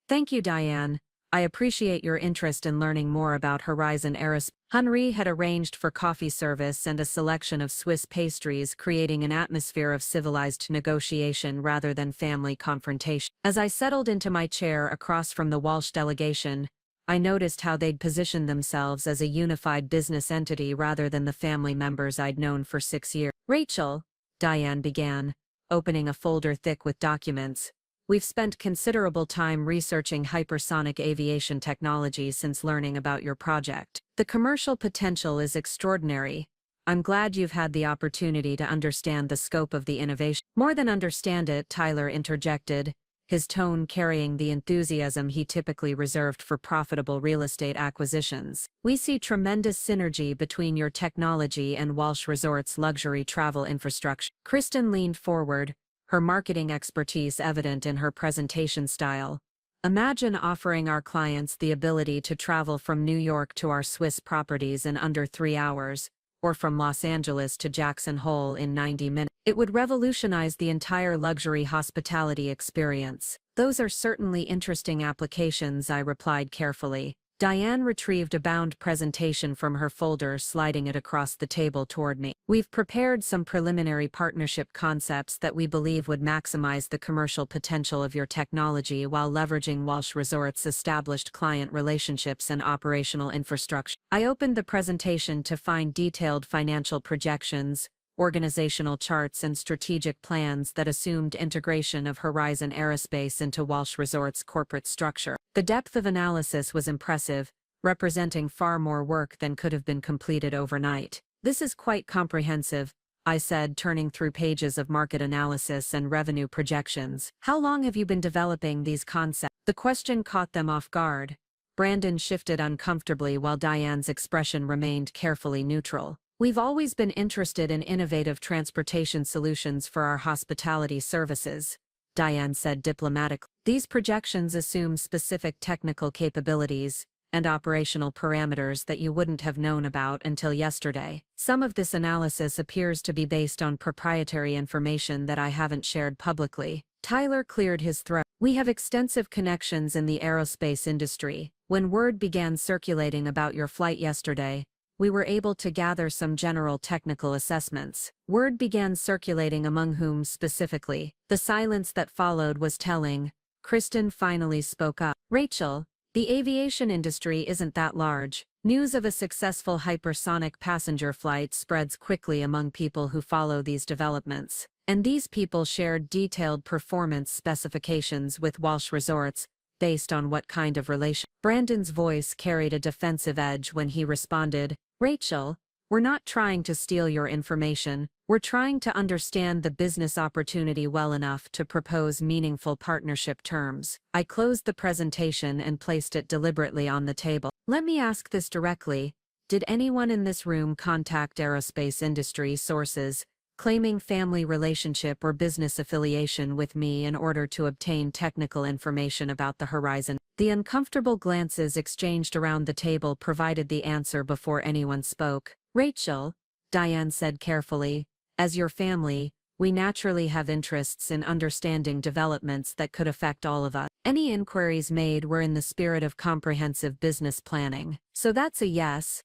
Thank you, Diane. I appreciate your interest in learning more about Horizon Aerospace. Henri had arranged for coffee service and a selection of Swiss pastries, creating an atmosphere of civilized negotiation rather than family confrontation. As I settled into my chair across from the Walsh delegation, I noticed how they'd positioned themselves as a unified business entity rather than the family members I'd known for 6 years. Rachel, Diane began, opening a folder thick with documents. We've spent considerable time researching hypersonic aviation technology since learning about your project. The commercial potential is extraordinary. I'm glad you've had the opportunity to understand the scope of the innovation. More than understand it, Tyler interjected, his tone carrying the enthusiasm he typically reserved for profitable real estate acquisitions. We see tremendous synergy between your technology and Walsh Resorts' luxury travel infrastructure. Kristen leaned forward, her marketing expertise evident in her presentation style. Imagine offering our clients the ability to travel from New York to our Swiss properties in under 3 hours, or from Los Angeles to Jackson Hole in 90 minutes. It would revolutionize the entire luxury hospitality experience. Those are certainly interesting applications, I replied carefully. Diane retrieved a bound presentation from her folder, sliding it across the table toward me. We've prepared some preliminary partnership concepts that we believe would maximize the commercial potential of your technology while leveraging Walsh Resort's established client relationships and operational infrastructure. I opened the presentation to find detailed financial projections, organizational charts, and strategic plans that assumed integration of Horizon Aerospace into Walsh Resort's corporate structure. The depth of analysis was impressive, representing far more work than could have been completed overnight. This is quite comprehensive, I said, turning through pages of market analysis and revenue projections. How long have you been developing these concepts? The question caught them off guard. Brandon shifted uncomfortably while Diane's expression remained carefully neutral. We've always been interested in innovative transportation solutions for our hospitality services, Diane said diplomatically. These projections assume specific technical capabilities and operational parameters that you wouldn't have known about until yesterday. Some of this analysis appears to be based on proprietary information that I haven't shared publicly. Tyler cleared his throat. We have extensive connections in the aerospace industry. When word began circulating about your flight yesterday, we were able to gather some general technical assessments. Word began circulating among whom specifically? The silence that followed was telling. Kristen finally spoke up. Rachel, the aviation industry isn't that large. News of a successful hypersonic passenger flight spreads quickly among people who follow these developments. And these people shared detailed performance specifications with Walsh Resorts, based on what kind of relation. Brandon's voice carried a defensive edge when he responded, Rachel, we're not trying to steal your information, we're trying to understand the business opportunity well enough to propose meaningful partnership terms. I closed the presentation and placed it deliberately on the table. Let me ask this directly. Did anyone in this room contact aerospace industry sources, claiming family relationship or business affiliation with me in order to obtain technical information about the Horizon? The uncomfortable glances exchanged around the table provided the answer before anyone spoke. Rachel, Diane said carefully, as your family, we naturally have interests in understanding developments that could affect all of us. Any inquiries made were in the spirit of comprehensive business planning. So that's a yes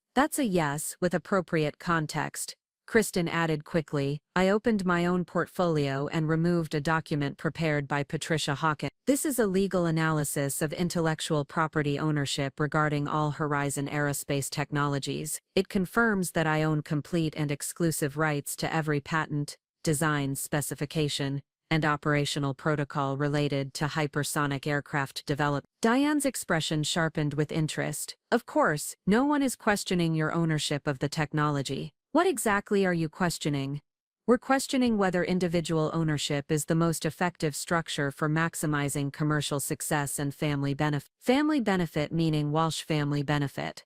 with appropriate context. Kristen added quickly. I opened my own portfolio and removed a document prepared by Patricia Hawkins. This is a legal analysis of intellectual property ownership regarding all Horizon Aerospace technologies. It confirms that I own complete and exclusive rights to every patent, design specification, and operational protocol related to hypersonic aircraft development. Diane's expression sharpened with interest. Of course, no one is questioning your ownership of the technology. What exactly are you questioning? We're questioning whether individual ownership is the most effective structure for maximizing commercial success and family benefit. Family benefit meaning Walsh family benefit.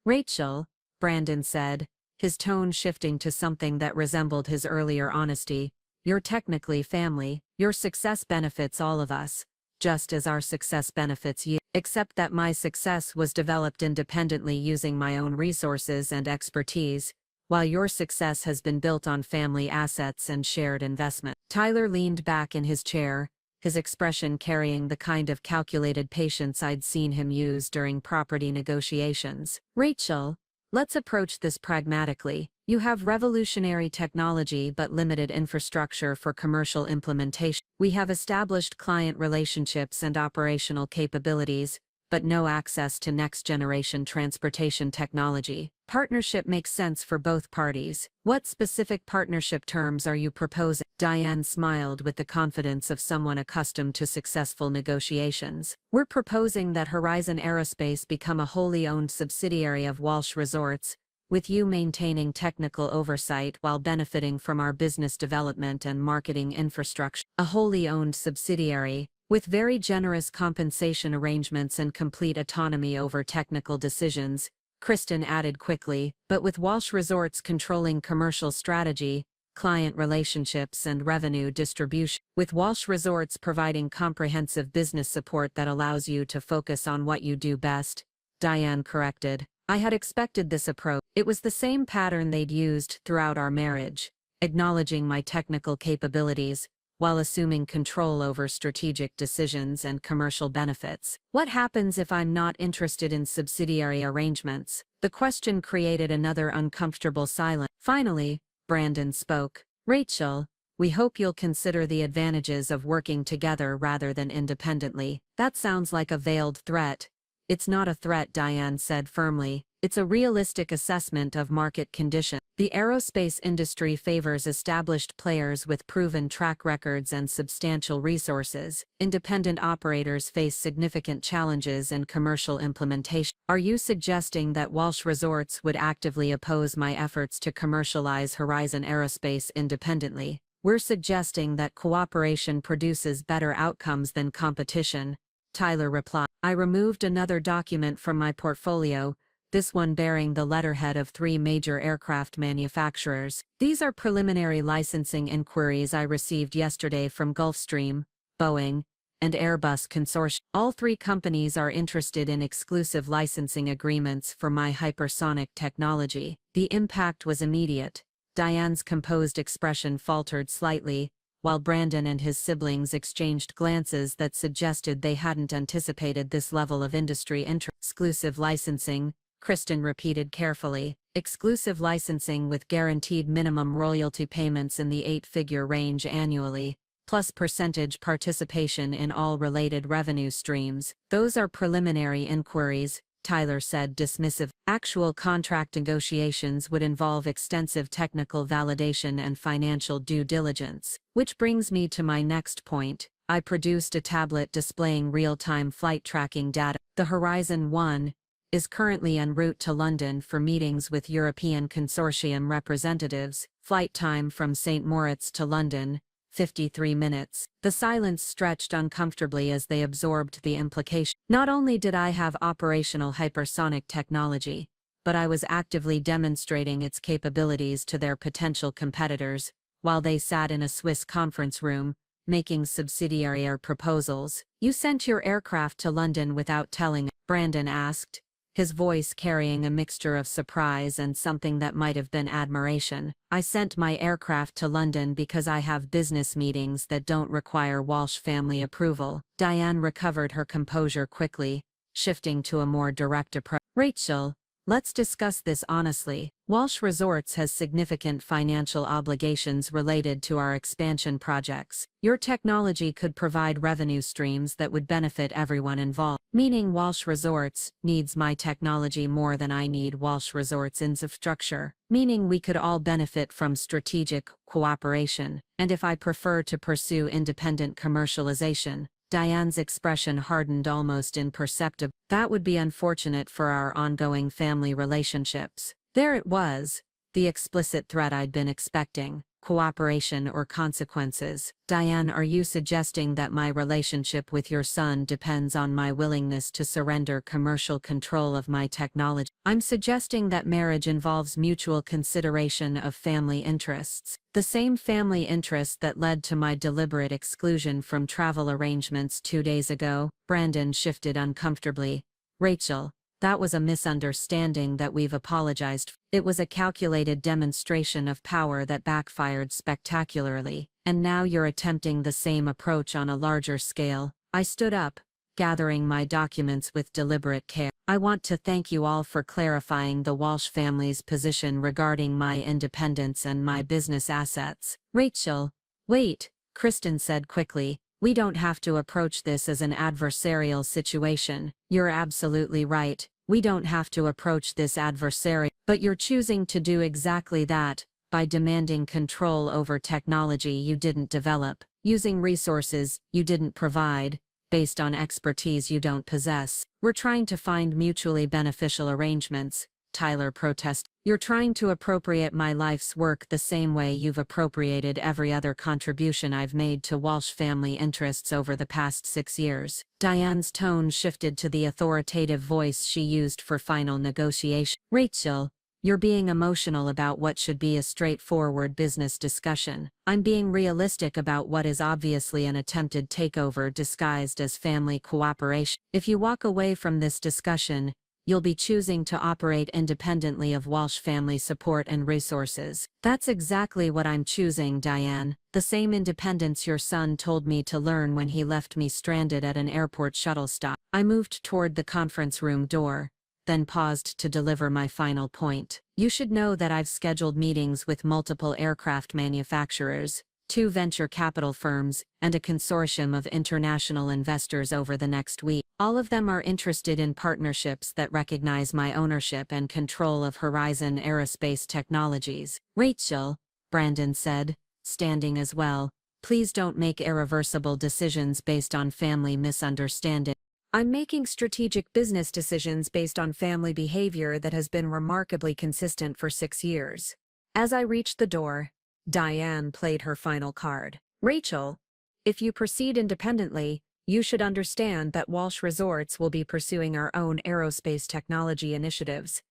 Rachel, Brandon said, his tone shifting to something that resembled his earlier honesty, you're technically family, your success benefits all of us, just as our success benefits you, except that my success was developed independently using my own resources and expertise, while your success has been built on family assets and shared investment. Tyler leaned back in his chair, his expression carrying the kind of calculated patience I'd seen him use during property negotiations. Rachel, let's approach this pragmatically. You have revolutionary technology but limited infrastructure for commercial implementation. We have established client relationships and operational capabilities, but no access to next-generation transportation technology. Partnership makes sense for both parties. What specific partnership terms are you proposing? Diane smiled with the confidence of someone accustomed to successful negotiations. We're proposing that Horizon Aerospace become a wholly owned subsidiary of Walsh Resorts, with you maintaining technical oversight while benefiting from our business development and marketing infrastructure. A wholly owned subsidiary, with very generous compensation arrangements and complete autonomy over technical decisions, Kristen added quickly, but with Walsh Resorts controlling commercial strategy, client relationships and revenue distribution. With Walsh Resorts providing comprehensive business support that allows you to focus on what you do best, Diane corrected. I had expected this approach. It was the same pattern they'd used throughout our marriage, acknowledging my technical capabilities, while assuming control over strategic decisions and commercial benefits. What happens if I'm not interested in subsidiary arrangements? The question created another uncomfortable silence. Finally, Brandon spoke. Rachel, we hope you'll consider the advantages of working together rather than independently. That sounds like a veiled threat. It's not a threat, Diane said firmly. It's a realistic assessment of market conditions. The aerospace industry favors established players with proven track records and substantial resources. Independent operators face significant challenges in commercial implementation. Are you suggesting that Walsh Resorts would actively oppose my efforts to commercialize Horizon Aerospace independently? We're suggesting that cooperation produces better outcomes than competition, Tyler replied. I removed another document from my portfolio, this one bearing the letterhead of 3 major aircraft manufacturers. These are preliminary licensing inquiries I received yesterday from Gulfstream, Boeing, and Airbus Consortium. All 3 companies are interested in exclusive licensing agreements for my hypersonic technology. The impact was immediate. Diane's composed expression faltered slightly, while Brandon and his siblings exchanged glances that suggested they hadn't anticipated this level of industry interest. Exclusive licensing, Kristen repeated carefully. Exclusive licensing with guaranteed minimum royalty payments in the 8-figure range annually, plus percentage participation in all related revenue streams. Those are preliminary inquiries, Tyler said dismissive. Actual contract negotiations would involve extensive technical validation and financial due diligence. Which brings me to my next point. I produced a tablet displaying real-time flight tracking data. The Horizon 1 is currently en route to London for meetings with European consortium representatives. Flight time from St. Moritz to London, 53 minutes. The silence stretched uncomfortably as they absorbed the implication. Not only did I have operational hypersonic technology, but I was actively demonstrating its capabilities to their potential competitors, while they sat in a Swiss conference room, making subsidiary proposals. You sent your aircraft to London without telling, Brandon asked, his voice carrying a mixture of surprise and something that might have been admiration. I sent my aircraft to London because I have business meetings that don't require Walsh family approval. Diane recovered her composure quickly, shifting to a more direct approach. Rachel, let's discuss this honestly. Walsh Resorts has significant financial obligations related to our expansion projects. Your technology could provide revenue streams that would benefit everyone involved. Meaning Walsh Resorts needs my technology more than I need Walsh Resorts' infrastructure. Meaning we could all benefit from strategic cooperation. And if I prefer to pursue independent commercialization, Diane's expression hardened almost imperceptibly. That would be unfortunate for our ongoing family relationships. There it was, the explicit threat I'd been expecting. Cooperation or consequences. Diane, are you suggesting that my relationship with your son depends on my willingness to surrender commercial control of my technology? I'm suggesting that marriage involves mutual consideration of family interests. The same family interest that led to my deliberate exclusion from travel arrangements 2 days ago. Brandon shifted uncomfortably. Rachel, that was a misunderstanding that we've apologized for. It was a calculated demonstration of power that backfired spectacularly, and now you're attempting the same approach on a larger scale. I stood up, gathering my documents with deliberate care. I want to thank you all for clarifying the Walsh family's position regarding my independence and my business assets. Rachel, wait, Kristen said quickly. We don't have to approach this as an adversarial situation. You're absolutely right. We don't have to approach this adversarial, but you're choosing to do exactly that, by demanding control over technology you didn't develop, using resources you didn't provide, based on expertise you don't possess. We're trying to find mutually beneficial arrangements, Tyler protested. You're trying to appropriate my life's work the same way you've appropriated every other contribution I've made to Walsh family interests over the past 6 years. Diane's tone shifted to the authoritative voice she used for final negotiation. Rachel, You're being emotional about what should be a straightforward business discussion. I'm being realistic about what is obviously an attempted takeover disguised as family cooperation. If you walk away from this discussion, you'll be choosing to operate independently of Walsh family support and resources. That's exactly what I'm choosing, Diane. The same independence your son told me to learn when he left me stranded at an airport shuttle stop. I moved toward the conference room door, then paused to deliver my final point. You should know that I've scheduled meetings with multiple aircraft manufacturers, 2 venture capital firms, and a consortium of international investors over the next week. All of them are interested in partnerships that recognize my ownership and control of Horizon Aerospace Technologies. Rachel, Brandon said, standing as well, please don't make irreversible decisions based on family misunderstanding. I'm making strategic business decisions based on family behavior that has been remarkably consistent for 6 years. As I reached the door, Diane played her final card. Rachel, if you proceed independently, you should understand that Walsh Resorts will be pursuing our own aerospace technology initiatives.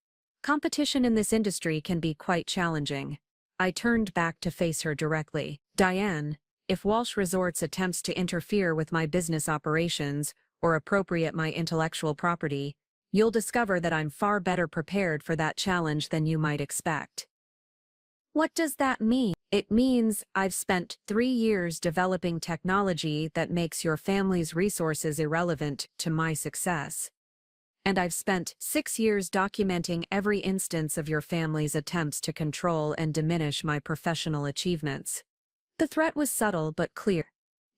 Competition in this industry can be quite challenging. I turned back to face her directly. Diane, if Walsh Resorts attempts to interfere with my business operations or appropriate my intellectual property, you'll discover that I'm far better prepared for that challenge than you might expect. What does that mean? It means I've spent 3 years developing technology that makes your family's resources irrelevant to my success. And I've spent 6 years documenting every instance of your family's attempts to control and diminish my professional achievements. The threat was subtle but clear.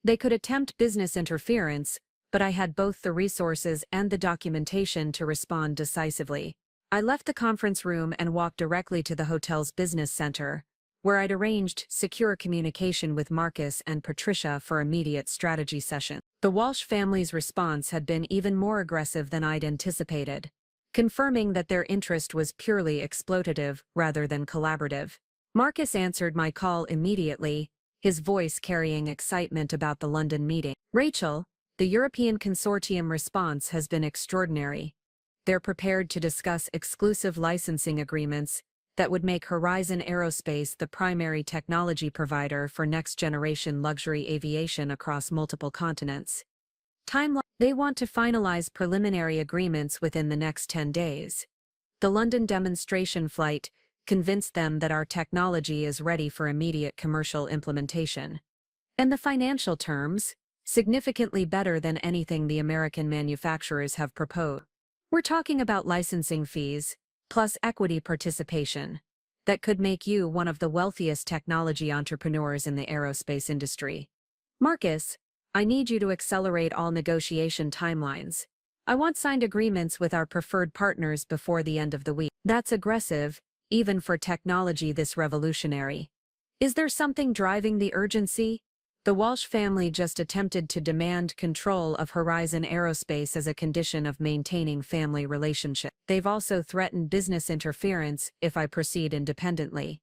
They could attempt business interference, but I had both the resources and the documentation to respond decisively. I left the conference room and walked directly to the hotel's business center, where I'd arranged secure communication with Marcus and Patricia for immediate strategy session. The Walsh family's response had been even more aggressive than I'd anticipated, confirming that their interest was purely exploitative rather than collaborative. Marcus answered my call immediately, his voice carrying excitement about the London meeting. Rachel, the European consortium response has been extraordinary. They're prepared to discuss exclusive licensing agreements that would make Horizon Aerospace the primary technology provider for next-generation luxury aviation across multiple continents. Timeline: they want to finalize preliminary agreements within the next 10 days. The London demonstration flight convinced them that our technology is ready for immediate commercial implementation. And the financial terms, significantly better than anything the American manufacturers have proposed. We're talking about licensing fees, plus equity participation, that could make you one of the wealthiest technology entrepreneurs in the aerospace industry. Marcus, I need you to accelerate all negotiation timelines. I want signed agreements with our preferred partners before the end of the week. That's aggressive, even for technology this revolutionary. Is there something driving the urgency? The Walsh family just attempted to demand control of Horizon Aerospace as a condition of maintaining family relationship. They've also threatened business interference if I proceed independently.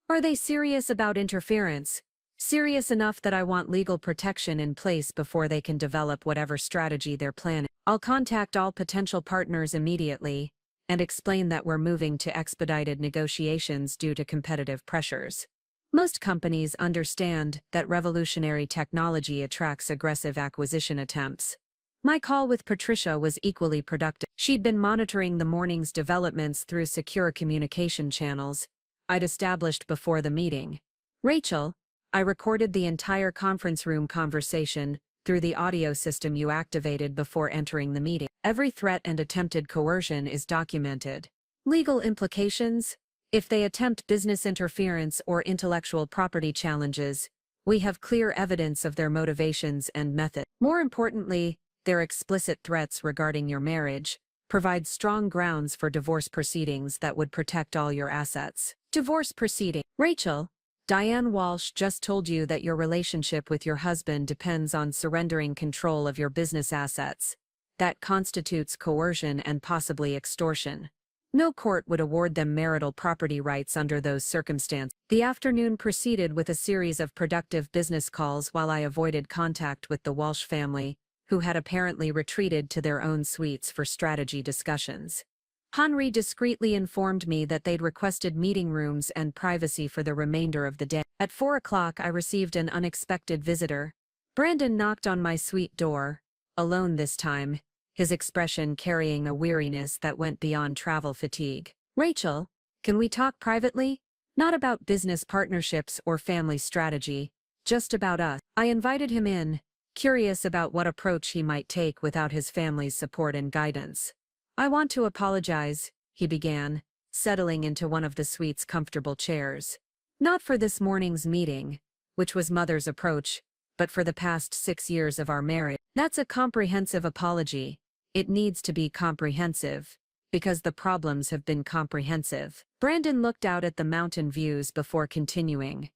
Are they serious about interference? Serious enough that I want legal protection in place before they can develop whatever strategy they're planning. I'll contact all potential partners immediately and explain that we're moving to expedited negotiations due to competitive pressures. Most companies understand that revolutionary technology attracts aggressive acquisition attempts. My call with Patricia was equally productive. She'd been monitoring the morning's developments through secure communication channels I'd established before the meeting. Rachel, I recorded the entire conference room conversation through the audio system you activated before entering the meeting. Every threat and attempted coercion is documented. Legal implications: if they attempt business interference or intellectual property challenges, we have clear evidence of their motivations and method. More importantly, their explicit threats regarding your marriage provide strong grounds for divorce proceedings that would protect all your assets. Divorce proceeding. Rachel, Diane Walsh just told you that your relationship with your husband depends on surrendering control of your business assets. That constitutes coercion and possibly extortion. No court would award them marital property rights under those circumstances. The afternoon proceeded with a series of productive business calls while I avoided contact with the Walsh family, who had apparently retreated to their own suites for strategy discussions. Henri discreetly informed me that they'd requested meeting rooms and privacy for the remainder of the day. At 4 o'clock, I received an unexpected visitor. Brandon knocked on my suite door, alone this time, his expression carrying a weariness that went beyond travel fatigue. "Rachel, can we talk privately? Not about business partnerships or family strategy, just about us." I invited him in, curious about what approach he might take without his family's support and guidance. "I want to apologize," he began, settling into one of the suite's comfortable chairs. "Not for this morning's meeting, which was Mother's approach, but for the past 6 years of our marriage." That's a comprehensive apology. It needs to be comprehensive, because the problems have been comprehensive. Brandon looked out at the mountain views before continuing.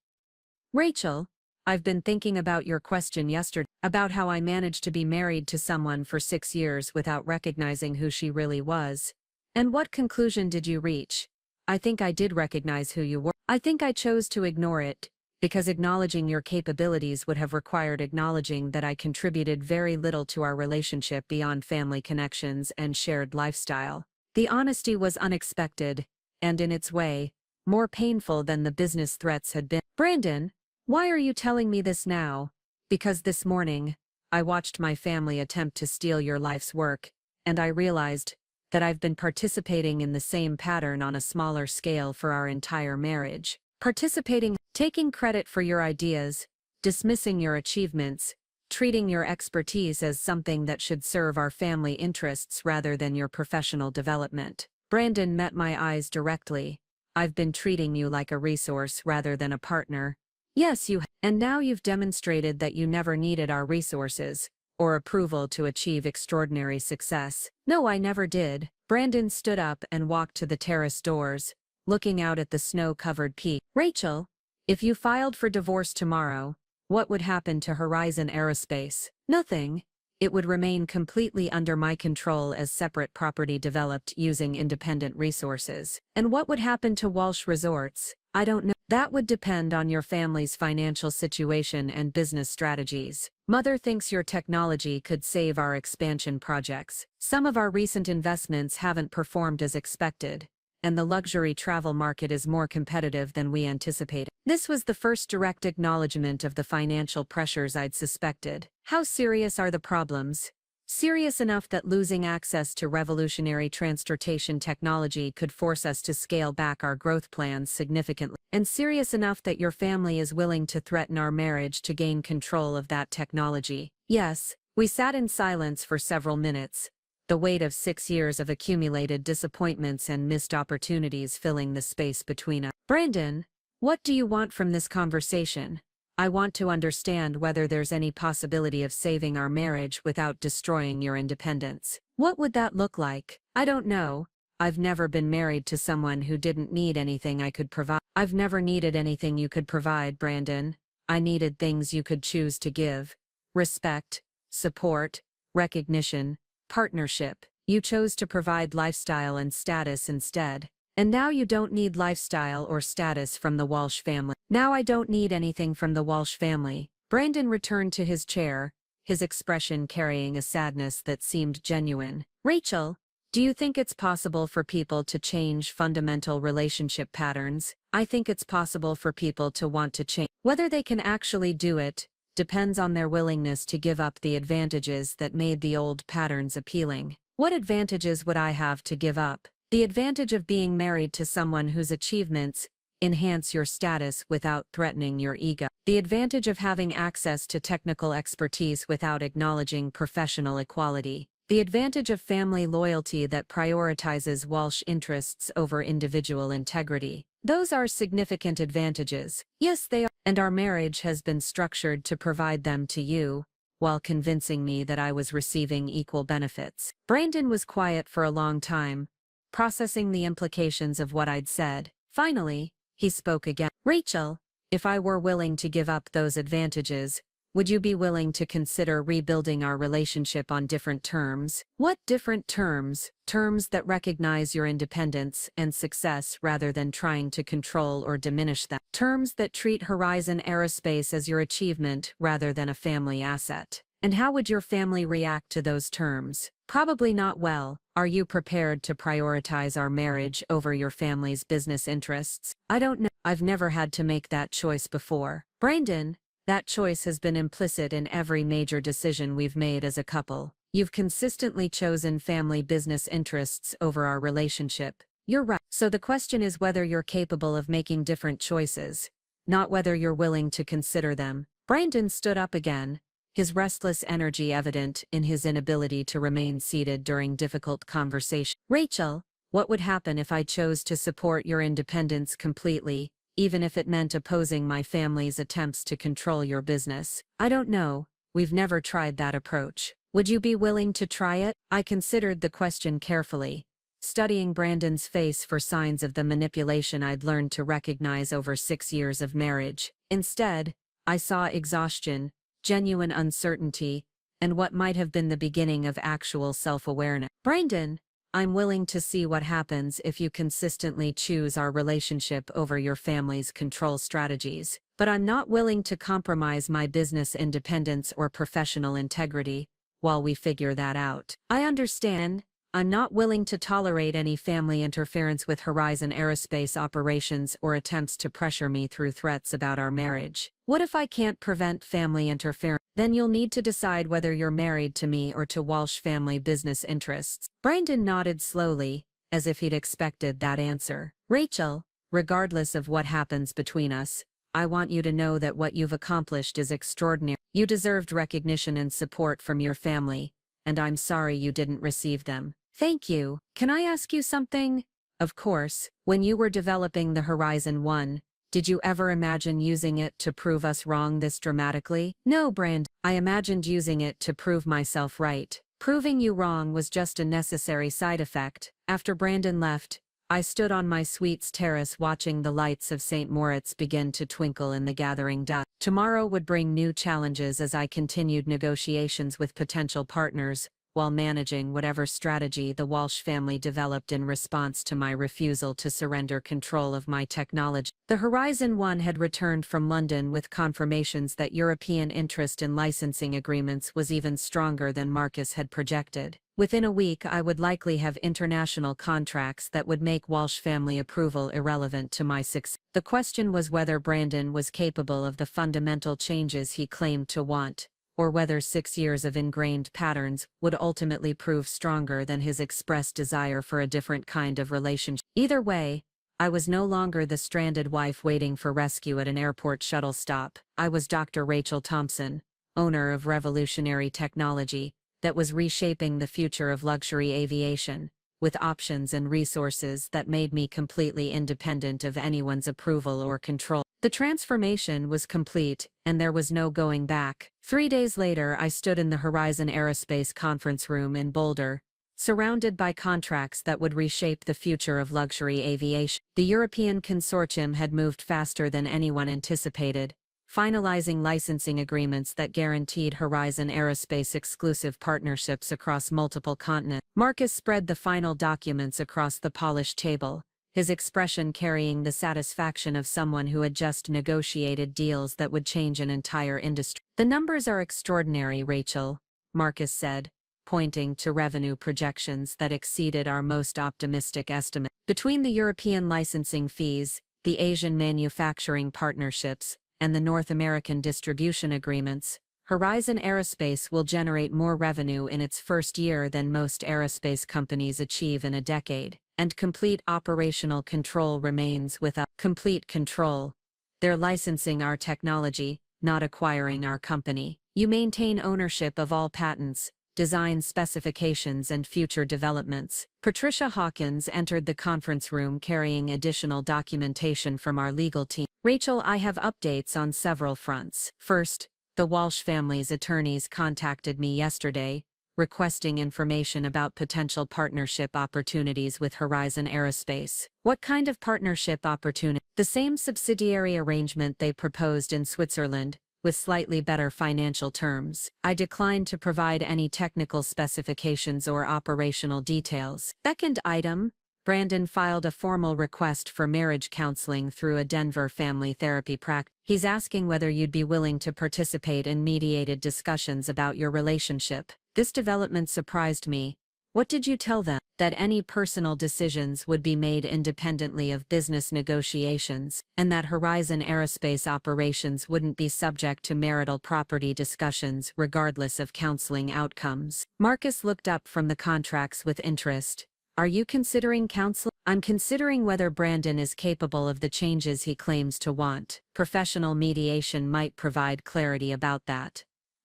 "Rachel, I've been thinking about your question yesterday, about how I managed to be married to someone for 6 years without recognizing who she really was. And what conclusion did you reach?" "I think I did recognize who you were. I think I chose to ignore it, because acknowledging your capabilities would have required acknowledging that I contributed very little to our relationship beyond family connections and shared lifestyle. The honesty was unexpected, and in its way, more painful than the business threats had been." "Brandon, why are you telling me this now?" "Because this morning, I watched my family attempt to steal your life's work, and I realized that I've been participating in the same pattern on a smaller scale for our entire marriage. Participating, taking credit for your ideas, dismissing your achievements, treating your expertise as something that should serve our family interests rather than your professional development." Brandon met my eyes directly. "I've been treating you like a resource rather than a partner." "Yes, you have. And now you've demonstrated that you never needed our resources or approval to achieve extraordinary success." "No, I never did." Brandon stood up and walked to the terrace doors, looking out at the snow-covered peak. "Rachel, if you filed for divorce tomorrow, what would happen to Horizon Aerospace?" "Nothing. It would remain completely under my control as separate property developed using independent resources." "And what would happen to Walsh Resorts?" "I don't know. That would depend on your family's financial situation and business strategies. Mother thinks your technology could save our expansion projects. Some of our recent investments haven't performed as expected, and the luxury travel market is more competitive than we anticipated." This was the first direct acknowledgement of the financial pressures I'd suspected. "How serious are the problems?" "Serious enough that losing access to revolutionary transportation technology could force us to scale back our growth plans significantly. And serious enough that your family is willing to threaten our marriage to gain control of that technology." "Yes." We sat in silence for several minutes, the weight of 6 years of accumulated disappointments and missed opportunities filling the space between us. "Brandon, what do you want from this conversation?" "I want to understand whether there's any possibility of saving our marriage without destroying your independence." "What would that look like?" "I don't know. I've never been married to someone who didn't need anything I could provide." "I've never needed anything you could provide, Brandon. I needed things you could choose to give. Respect, support, recognition, partnership. You chose to provide lifestyle and status instead. And now you don't need lifestyle or status from the Walsh family." "Now I don't need anything from the Walsh family." Brandon returned to his chair, his expression carrying a sadness that seemed genuine. "Rachel, do you think it's possible for people to change fundamental relationship patterns?" "I think it's possible for people to want to change. Whether they can actually do it depends on their willingness to give up the advantages that made the old patterns appealing." "What advantages would I have to give up?" "The advantage of being married to someone whose achievements enhance your status without threatening your ego. The advantage of having access to technical expertise without acknowledging professional equality. The advantage of family loyalty that prioritizes Walsh interests over individual integrity. Those are significant advantages." "Yes, they are. And our marriage has been structured to provide them to you, while convincing me that I was receiving equal benefits." Brandon was quiet for a long time, processing the implications of what I'd said. Finally, he spoke again. "Rachel, if I were willing to give up those advantages, would you be willing to consider rebuilding our relationship on different terms?" "What different terms?" "Terms that recognize your independence and success rather than trying to control or diminish them. Terms that treat Horizon Aerospace as your achievement rather than a family asset." And how would your family react to those terms? Probably not well. Are you prepared to prioritize our marriage over your family's business interests? I don't know. I've never had to make that choice before. Brandon, that choice has been implicit in every major decision we've made as a couple. You've consistently chosen family business interests over our relationship. You're right. So the question is whether you're capable of making different choices, not whether you're willing to consider them. Brandon stood up again, his restless energy evident in his inability to remain seated during difficult conversation. Rachel, what would happen if I chose to support your independence completely, even if it meant opposing my family's attempts to control your business? I don't know. We've never tried that approach. Would you be willing to try it? I considered the question carefully, studying Brandon's face for signs of the manipulation I'd learned to recognize over 6 years of marriage. Instead, I saw exhaustion, genuine uncertainty, and what might have been the beginning of actual self-awareness. Brandon, I'm willing to see what happens if you consistently choose our relationship over your family's control strategies, but I'm not willing to compromise my business independence or professional integrity while we figure that out. I understand. I'm not willing to tolerate any family interference with Horizon Aerospace operations or attempts to pressure me through threats about our marriage. What if I can't prevent family interference? Then you'll need to decide whether you're married to me or to Walsh family business interests. Brandon nodded slowly, as if he'd expected that answer. Rachel, regardless of what happens between us, I want you to know that what you've accomplished is extraordinary. You deserved recognition and support from your family, and I'm sorry you didn't receive them. Thank you. Can I ask you something? Of course. When you were developing the Horizon 1, did you ever imagine using it to prove us wrong this dramatically? No, Brand. I imagined using it to prove myself right. Proving you wrong was just a necessary side effect. After Brandon left, I stood on my suite's terrace watching the lights of St. Moritz begin to twinkle in the gathering dusk. Tomorrow would bring new challenges as I continued negotiations with potential partners, while managing whatever strategy the Walsh family developed in response to my refusal to surrender control of my technology. The Horizon 1 had returned from London with confirmations that European interest in licensing agreements was even stronger than Marcus had projected. Within a week I would likely have international contracts that would make Walsh family approval irrelevant to my success. The question was whether Brandon was capable of the fundamental changes he claimed to want, or whether 6 years of ingrained patterns would ultimately prove stronger than his expressed desire for a different kind of relationship. Either way, I was no longer the stranded wife waiting for rescue at an airport shuttle stop. I was Dr. Rachel Thompson, owner of revolutionary technology that was reshaping the future of luxury aviation, with options and resources that made me completely independent of anyone's approval or control. The transformation was complete, and there was no going back. 3 days later, I stood in the Horizon Aerospace conference room in Boulder, surrounded by contracts that would reshape the future of luxury aviation. The European consortium had moved faster than anyone anticipated, finalizing licensing agreements that guaranteed Horizon Aerospace exclusive partnerships across multiple continents. Marcus spread the final documents across the polished table, his expression carrying the satisfaction of someone who had just negotiated deals that would change an entire industry. The numbers are extraordinary, Rachel, Marcus said, pointing to revenue projections that exceeded our most optimistic estimate. Between the European licensing fees, the Asian manufacturing partnerships, and the North American distribution agreements, Horizon Aerospace will generate more revenue in its first year than most aerospace companies achieve in a decade. And complete operational control remains with us. Complete control. They're licensing our technology, not acquiring our company. You maintain ownership of all patents, design specifications and future developments. Patricia Hawkins entered the conference room carrying additional documentation from our legal team. Rachel, I have updates on several fronts. First, the Walsh family's attorneys contacted me yesterday, requesting information about potential partnership opportunities with Horizon Aerospace. What kind of partnership opportunity? The same subsidiary arrangement they proposed in Switzerland, with slightly better financial terms. I declined to provide any technical specifications or operational details. Second item, Brandon filed a formal request for marriage counseling through a Denver family therapy practice. He's asking whether you'd be willing to participate in mediated discussions about your relationship. This development surprised me. What did you tell them? That any personal decisions would be made independently of business negotiations, and that Horizon Aerospace operations wouldn't be subject to marital property discussions regardless of counseling outcomes. Marcus looked up from the contracts with interest. Are you considering counseling? I'm considering whether Brandon is capable of the changes he claims to want. Professional mediation might provide clarity about that.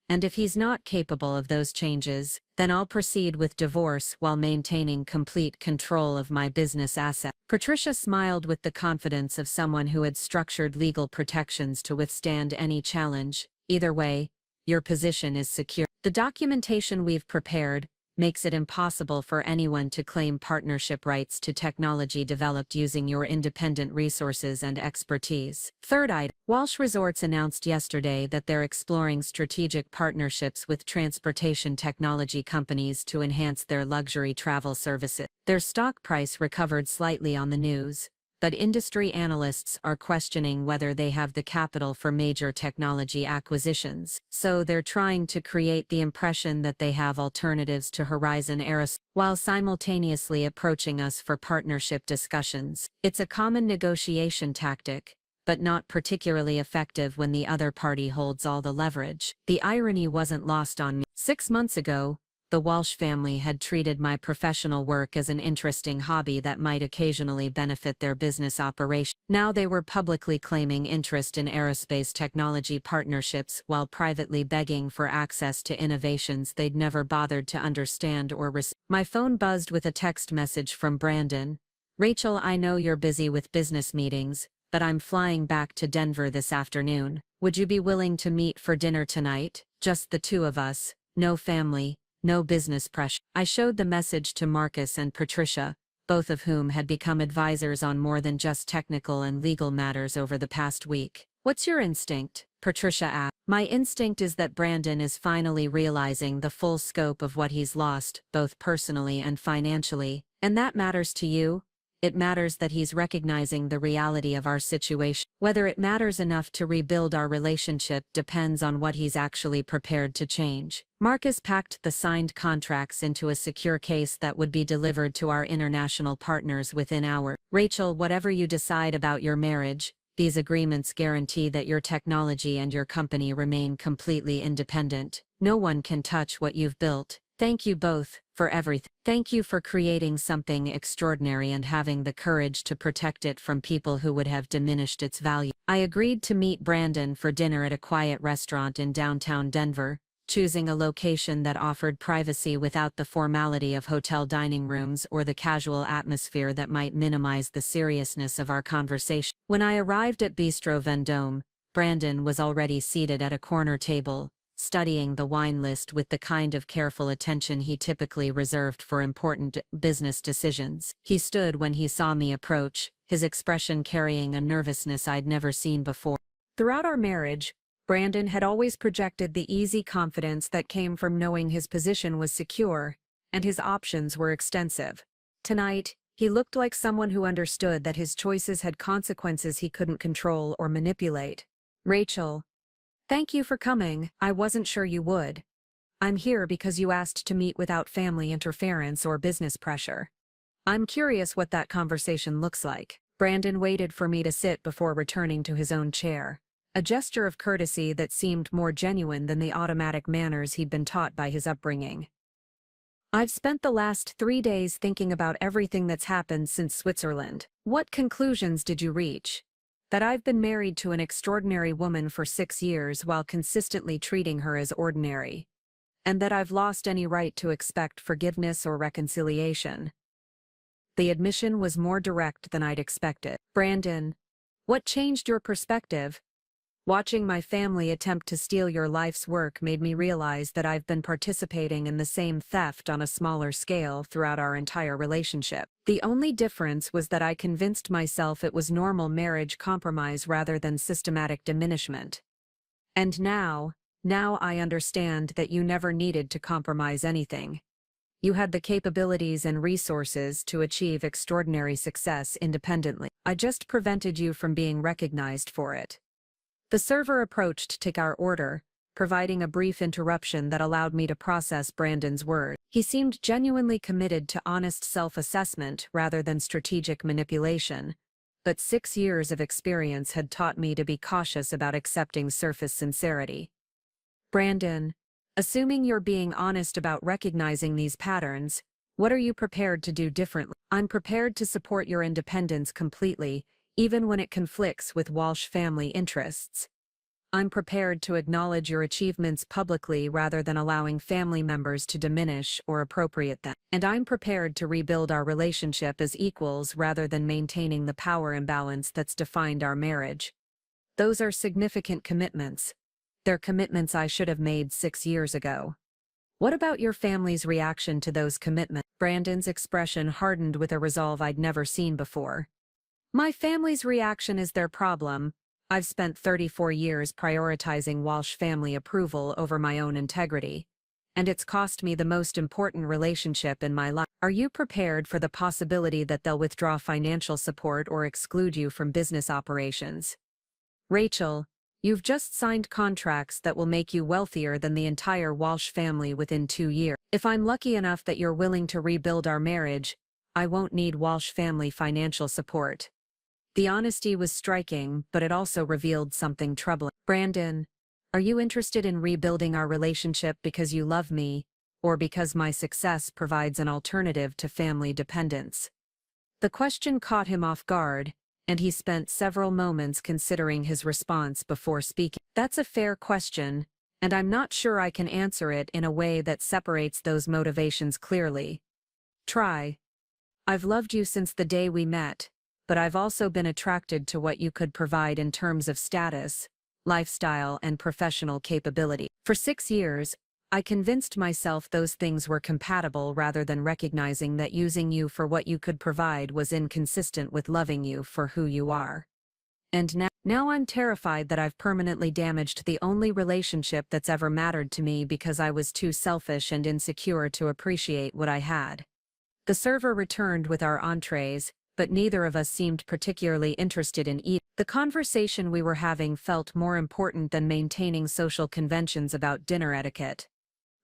And if he's not capable of those changes, then I'll proceed with divorce while maintaining complete control of my business assets. Patricia smiled with the confidence of someone who had structured legal protections to withstand any challenge. Either way, your position is secure. The documentation we've prepared makes it impossible for anyone to claim partnership rights to technology developed using your independent resources and expertise. Third item, Walsh Resorts announced yesterday that they're exploring strategic partnerships with transportation technology companies to enhance their luxury travel services. Their stock price recovered slightly on the news, but industry analysts are questioning whether they have the capital for major technology acquisitions. So they're trying to create the impression that they have alternatives to Horizon Aerospace, while simultaneously approaching us for partnership discussions. It's a common negotiation tactic, but not particularly effective when the other party holds all the leverage. The irony wasn't lost on me. 6 months ago, the Walsh family had treated my professional work as an interesting hobby that might occasionally benefit their business operation. Now they were publicly claiming interest in aerospace technology partnerships while privately begging for access to innovations they'd never bothered to understand or respect. My phone buzzed with a text message from Brandon. Rachel, I know you're busy with business meetings, but I'm flying back to Denver this afternoon. Would you be willing to meet for dinner tonight? Just the two of us, no family. No business pressure. I showed the message to Marcus and Patricia, both of whom had become advisors on more than just technical and legal matters over the past week. What's your instinct? Patricia asked. My instinct is that Brandon is finally realizing the full scope of what he's lost, both personally and financially. And that matters to you? It matters that he's recognizing the reality of our situation. Whether it matters enough to rebuild our relationship depends on what he's actually prepared to change. Marcus packed the signed contracts into a secure case that would be delivered to our international partners within hours. Rachel, whatever you decide about your marriage, these agreements guarantee that your technology and your company remain completely independent. No one can touch what you've built. Thank you both for everything. Thank you for creating something extraordinary and having the courage to protect it from people who would have diminished its value. I agreed to meet Brandon for dinner at a quiet restaurant in downtown Denver, choosing a location that offered privacy without the formality of hotel dining rooms or the casual atmosphere that might minimize the seriousness of our conversation. When I arrived at Bistro Vendôme, Brandon was already seated at a corner table, studying the wine list with the kind of careful attention he typically reserved for important business decisions. He stood when he saw me approach, his expression carrying a nervousness I'd never seen before. Throughout our marriage, Brandon had always projected the easy confidence that came from knowing his position was secure, and his options were extensive. Tonight, he looked like someone who understood that his choices had consequences he couldn't control or manipulate. Rachel, thank you for coming. I wasn't sure you would. I'm here because you asked to meet without family interference or business pressure. I'm curious what that conversation looks like. Brandon waited for me to sit before returning to his own chair, a gesture of courtesy that seemed more genuine than the automatic manners he'd been taught by his upbringing. I've spent the last 3 days thinking about everything that's happened since Switzerland. What conclusions did you reach? That I've been married to an extraordinary woman for 6 years while consistently treating her as ordinary. And that I've lost any right to expect forgiveness or reconciliation. The admission was more direct than I'd expected. Brandon, what changed your perspective? Watching my family attempt to steal your life's work made me realize that I've been participating in the same theft on a smaller scale throughout our entire relationship. The only difference was that I convinced myself it was normal marriage compromise rather than systematic diminishment. And now I understand that you never needed to compromise anything. You had the capabilities and resources to achieve extraordinary success independently. I just prevented you from being recognized for it. The server approached to take our order, providing a brief interruption that allowed me to process Brandon's words. He seemed genuinely committed to honest self-assessment rather than strategic manipulation, but 6 years of experience had taught me to be cautious about accepting surface sincerity. Brandon, assuming you're being honest about recognizing these patterns, what are you prepared to do differently? I'm prepared to support your independence completely, even when it conflicts with Walsh family interests. I'm prepared to acknowledge your achievements publicly rather than allowing family members to diminish or appropriate them. And I'm prepared to rebuild our relationship as equals rather than maintaining the power imbalance that's defined our marriage. Those are significant commitments. They're commitments I should have made 6 years ago. What about your family's reaction to those commitments? Brandon's expression hardened with a resolve I'd never seen before. My family's reaction is their problem. I've spent 34 years prioritizing Walsh family approval over my own integrity, and it's cost me the most important relationship in my life. Are you prepared for the possibility that they'll withdraw financial support or exclude you from business operations? Rachel, you've just signed contracts that will make you wealthier than the entire Walsh family within 2 years. If I'm lucky enough that you're willing to rebuild our marriage, I won't need Walsh family financial support. The honesty was striking, but it also revealed something troubling. Brandon, are you interested in rebuilding our relationship because you love me, or because my success provides an alternative to family dependence? The question caught him off guard, and he spent several moments considering his response before speaking. That's a fair question, and I'm not sure I can answer it in a way that separates those motivations clearly. Try. I've loved you since the day we met, but I've also been attracted to what you could provide in terms of status, lifestyle, and professional capability. For 6 years, I convinced myself those things were compatible rather than recognizing that using you for what you could provide was inconsistent with loving you for who you are. And now I'm terrified that I've permanently damaged the only relationship that's ever mattered to me because I was too selfish and insecure to appreciate what I had. The server returned with our entrees, but neither of us seemed particularly interested in eating. The conversation we were having felt more important than maintaining social conventions about dinner etiquette.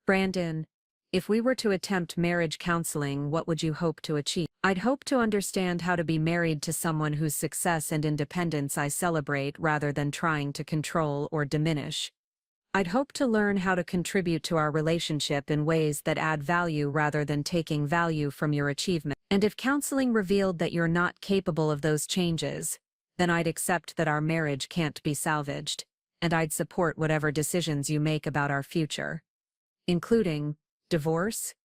Brandon, if we were to attempt marriage counseling, what would you hope to achieve? I'd hope to understand how to be married to someone whose success and independence I celebrate rather than trying to control or diminish. I'd hope to learn how to contribute to our relationship in ways that add value rather than taking value from your achievement. And if counseling revealed that you're not capable of those changes, then I'd accept that our marriage can't be salvaged, and I'd support whatever decisions you make about our future. Including divorce?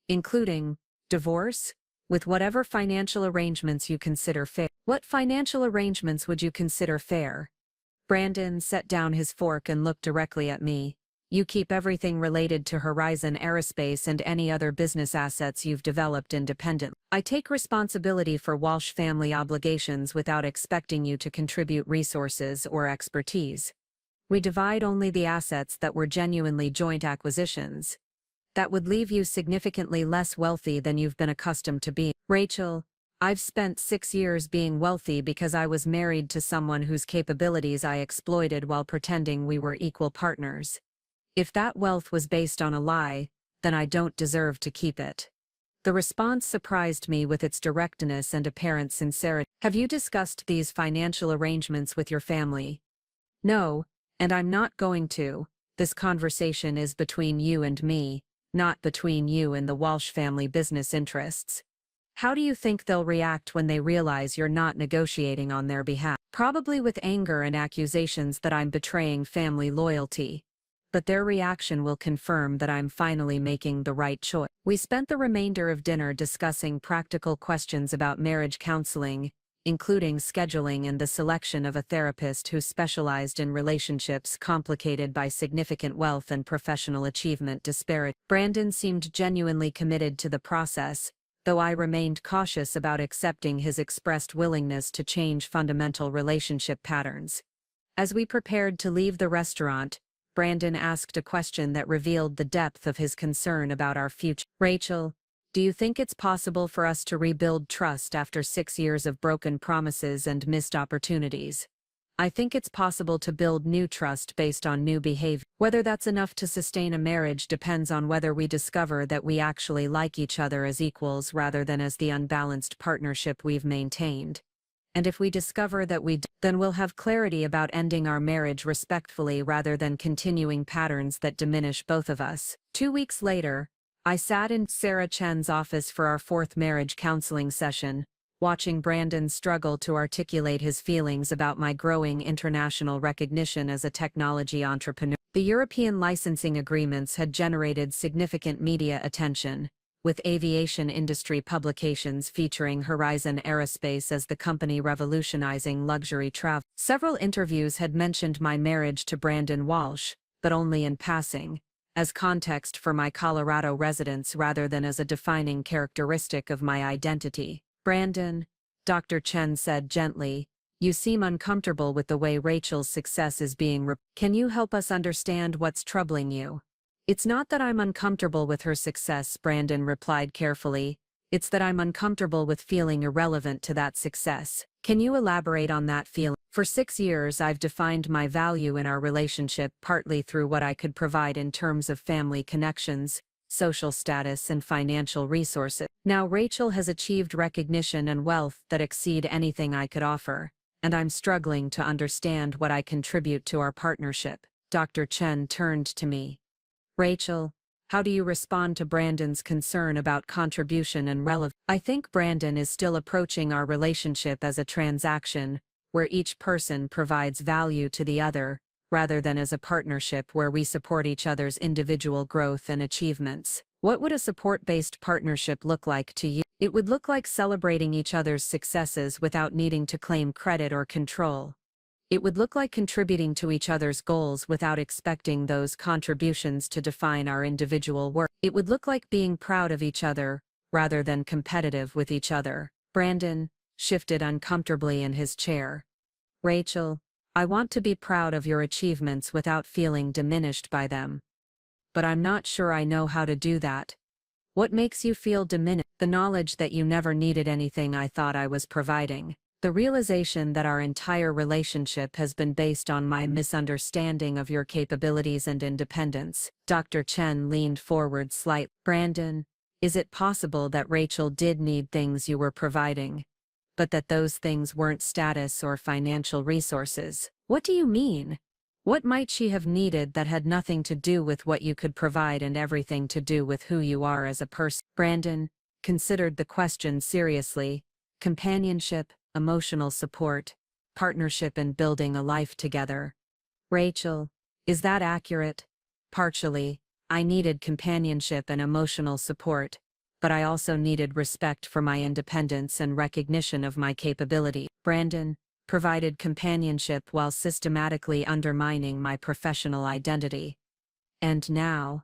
Including divorce? With whatever financial arrangements you consider fair. What financial arrangements would you consider fair? Brandon set down his fork and looked directly at me. You keep everything related to Horizon Aerospace and any other business assets you've developed independently. I take responsibility for Walsh family obligations without expecting you to contribute resources or expertise. We divide only the assets that were genuinely joint acquisitions. That would leave you significantly less wealthy than you've been accustomed to being. Rachel, I've spent 6 years being wealthy because I was married to someone whose capabilities I exploited while pretending we were equal partners. If that wealth was based on a lie, then I don't deserve to keep it. The response surprised me with its directness and apparent sincerity. Have you discussed these financial arrangements with your family? No, and I'm not going to. This conversation is between you and me, not between you and the Walsh family business interests. How do you think they'll react when they realize you're not negotiating on their behalf? Probably with anger and accusations that I'm betraying family loyalty. But their reaction will confirm that I'm finally making the right choice. We spent the remainder of dinner discussing practical questions about marriage counseling, including scheduling and the selection of a therapist who specialized in relationships complicated by significant wealth and professional achievement disparity. Brandon seemed genuinely committed to the process, though I remained cautious about accepting his expressed willingness to change fundamental relationship patterns. As we prepared to leave the restaurant, Brandon asked a question that revealed the depth of his concern about our future. Rachel, Do you think it's possible for us to rebuild trust after 6 years of broken promises and missed opportunities? I think it's possible to build new trust based on new behavior. Whether that's enough to sustain a marriage depends on whether we discover that we actually like each other as equals rather than as the unbalanced partnership we've maintained. And if we discover that then we'll have clarity about ending our marriage respectfully rather than continuing patterns that diminish both of us. 2 weeks later, I sat in Sarah Chen's office for our fourth marriage counseling session, watching Brandon struggle to articulate his feelings about my growing international recognition as a technology entrepreneur. The European licensing agreements had generated significant media attention, with aviation industry publications featuring Horizon Aerospace as the company revolutionizing luxury travel. Several interviews had mentioned my marriage to Brandon Walsh, but only in passing, as context for my Colorado residence rather than as a defining characteristic of my identity. Brandon, Dr. Chen said gently, you seem uncomfortable with the way Rachel's success is being Can you help us understand what's troubling you? It's not that I'm uncomfortable with her success, Brandon replied carefully. It's that I'm uncomfortable with feeling irrelevant to that success. Can you elaborate on that feeling? For 6 years, I've defined my value in our relationship partly through what I could provide in terms of family connections, social status, and financial resources. Now Rachel has achieved recognition and wealth that exceed anything I could offer, and I'm struggling to understand what I contribute to our partnership. Dr. Chen turned to me. Rachel, how do you respond to Brandon's concern about contribution and relevance? I think Brandon is still approaching our relationship as a transaction, where each person provides value to the other, rather than as a partnership where we support each other's individual growth and achievements. What would a support-based partnership look like to you? It would look like celebrating each other's successes without needing to claim credit or control. It would look like contributing to each other's goals without expecting those contributions to define our individual work. It would look like being proud of each other, rather than competitive with each other. Brandon shifted uncomfortably in his chair. Rachel, I want to be proud of your achievements without feeling diminished by them. But I'm not sure I know how to do that. What makes you feel diminished? The knowledge that you never needed anything I thought I was providing. The realization that our entire relationship has been based on my misunderstanding of your capabilities and independence. Dr. Chen leaned forward slightly. Brandon, is it possible that Rachel did need things you were providing, but that those things weren't status or financial resources? What do you mean? What might she have needed that had nothing to do with what you could provide and everything to do with who you are as a person? Brandon considered the question seriously. Companionship, emotional support, partnership in building a life together. Rachel, is that accurate? Partially. I needed companionship and emotional support, but I also needed respect for my independence and recognition of my capability. Brandon provided companionship while systematically undermining my professional identity. And now